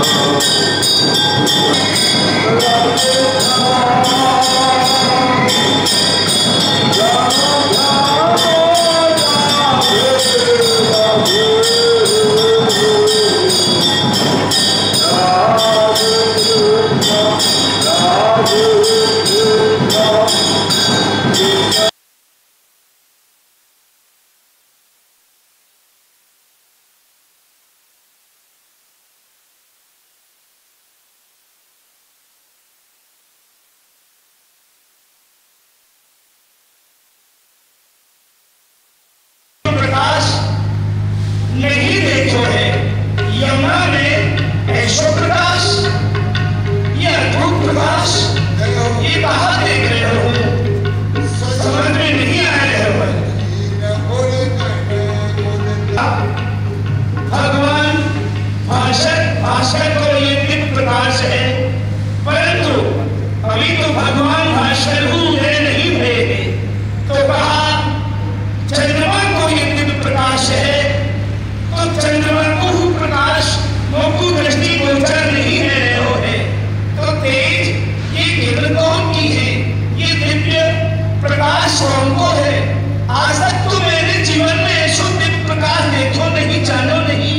कौन को है? आज तक तो मेरे जीवन में ऐसो दिव्य प्रकाश देखो नहीं, जानो नहीं।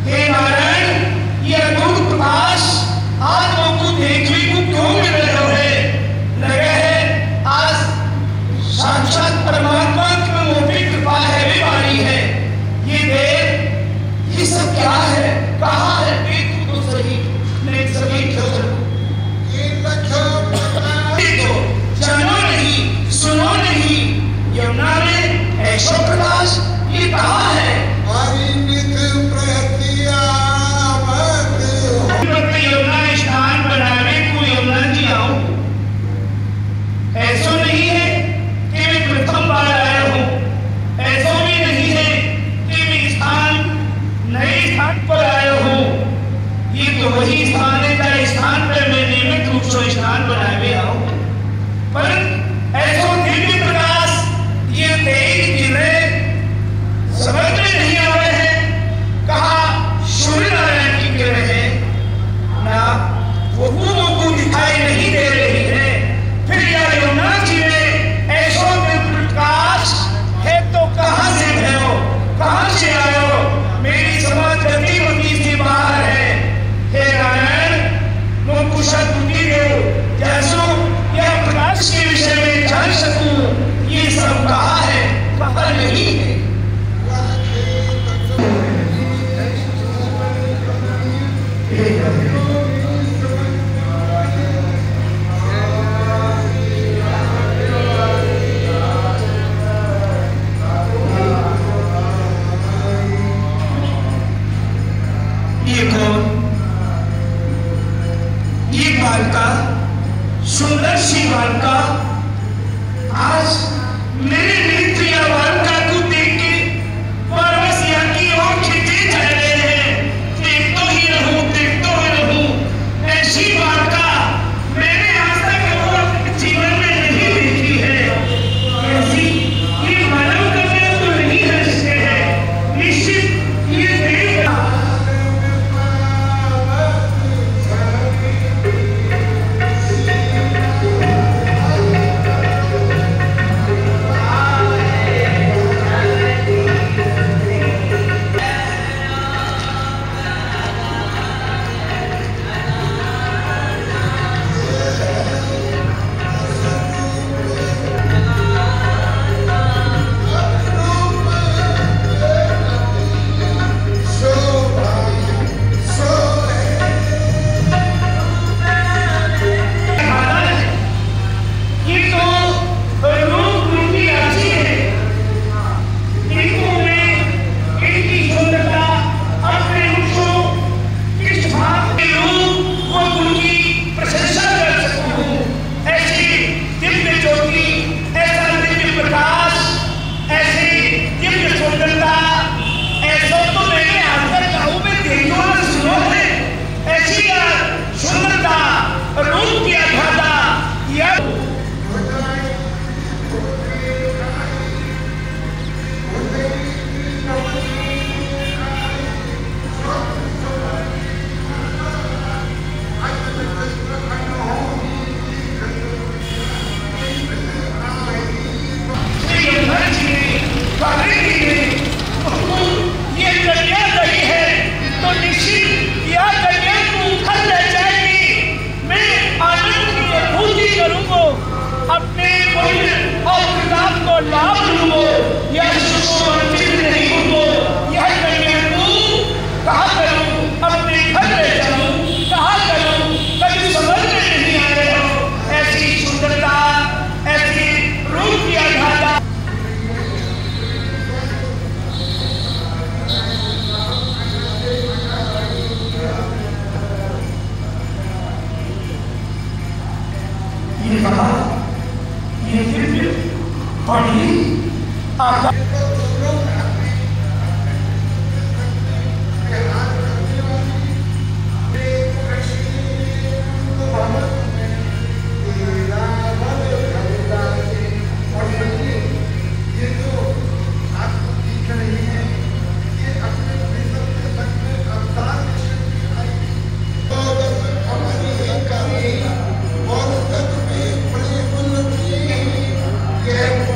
हे नारायण, ये अद्भुत प्रकाश आज लोगों देखने को क्यों मिल रहे है? लगे है आज साक्षात परमात्मा की मोटी कृपा है, बीमारी है। ये देव, ये सब क्या है? कहाँ है? देख तो सही, नहीं सभी जानो नहीं, सुनो नहीं। यमुना में ऐसा प्रकाश ये कहाँ है? यमुना स्नान बनाने को यमुना जी आऊं, ऐसा नहीं है कि मैं प्रथम बार आया हूँ, ऐसा भी नहीं है कि मैं नए स्थान पर आया हूँ। ये तो वही स्थान है जहाँ स्थान पर मैं नियमित रूप से स्नान बनाए आऊं, पर ऐसा दिव्य प्रकाश ये तेज किरण समझ में नहीं आ रहे हैं। कहा सूर्य नारायण की किरण है ना, वो को दिखाई नहीं दे रही है। फिर यार यमुना जी में ऐसा दिव्य प्रकाश है तो कहाँ से भयो, कहाँ से आयो? मेरी समझ गतिमती से बाहर है। हे नारायण, मैं कुशल बुद्धि दो, जैसो यह प्रकाश के विषय में जान सकूं। ये सब कहाँ है, कहाँ नहीं है? ये कौन? ये बालिका, सुंदर सी बालिका, आज मेरे नेत्र या बालिका को देख के परवश यहाँ की ओर खींचे जा रहे हैं। देखता ही रहूं, देखता ही रहूं। ऐसी बालिका मैंने आज तक अपने जीवन में नहीं देखी है। ऐसी ये मानव कन्या तो नहीं है, इससे है निश्चित ये देव। Yeah.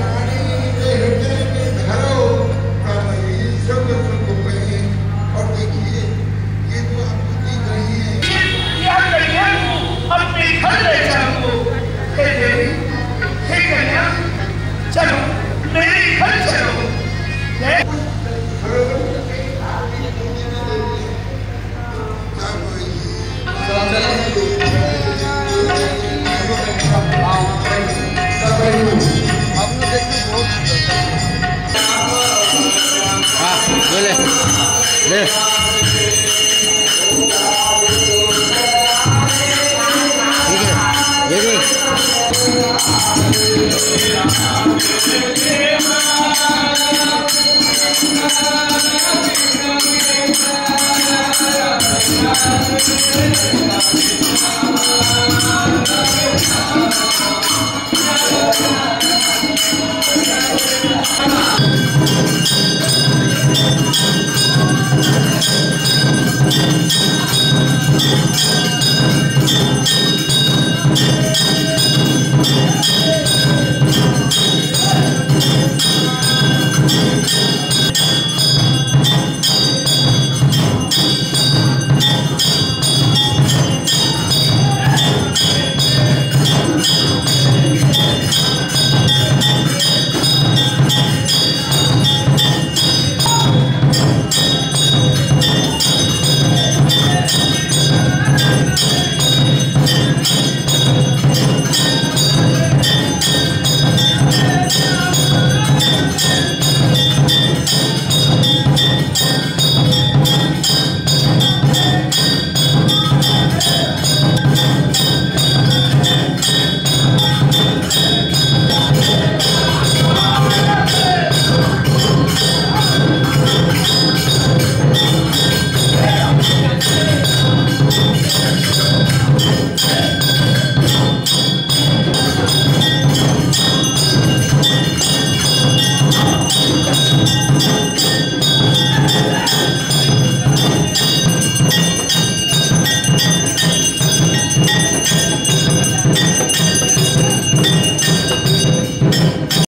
ले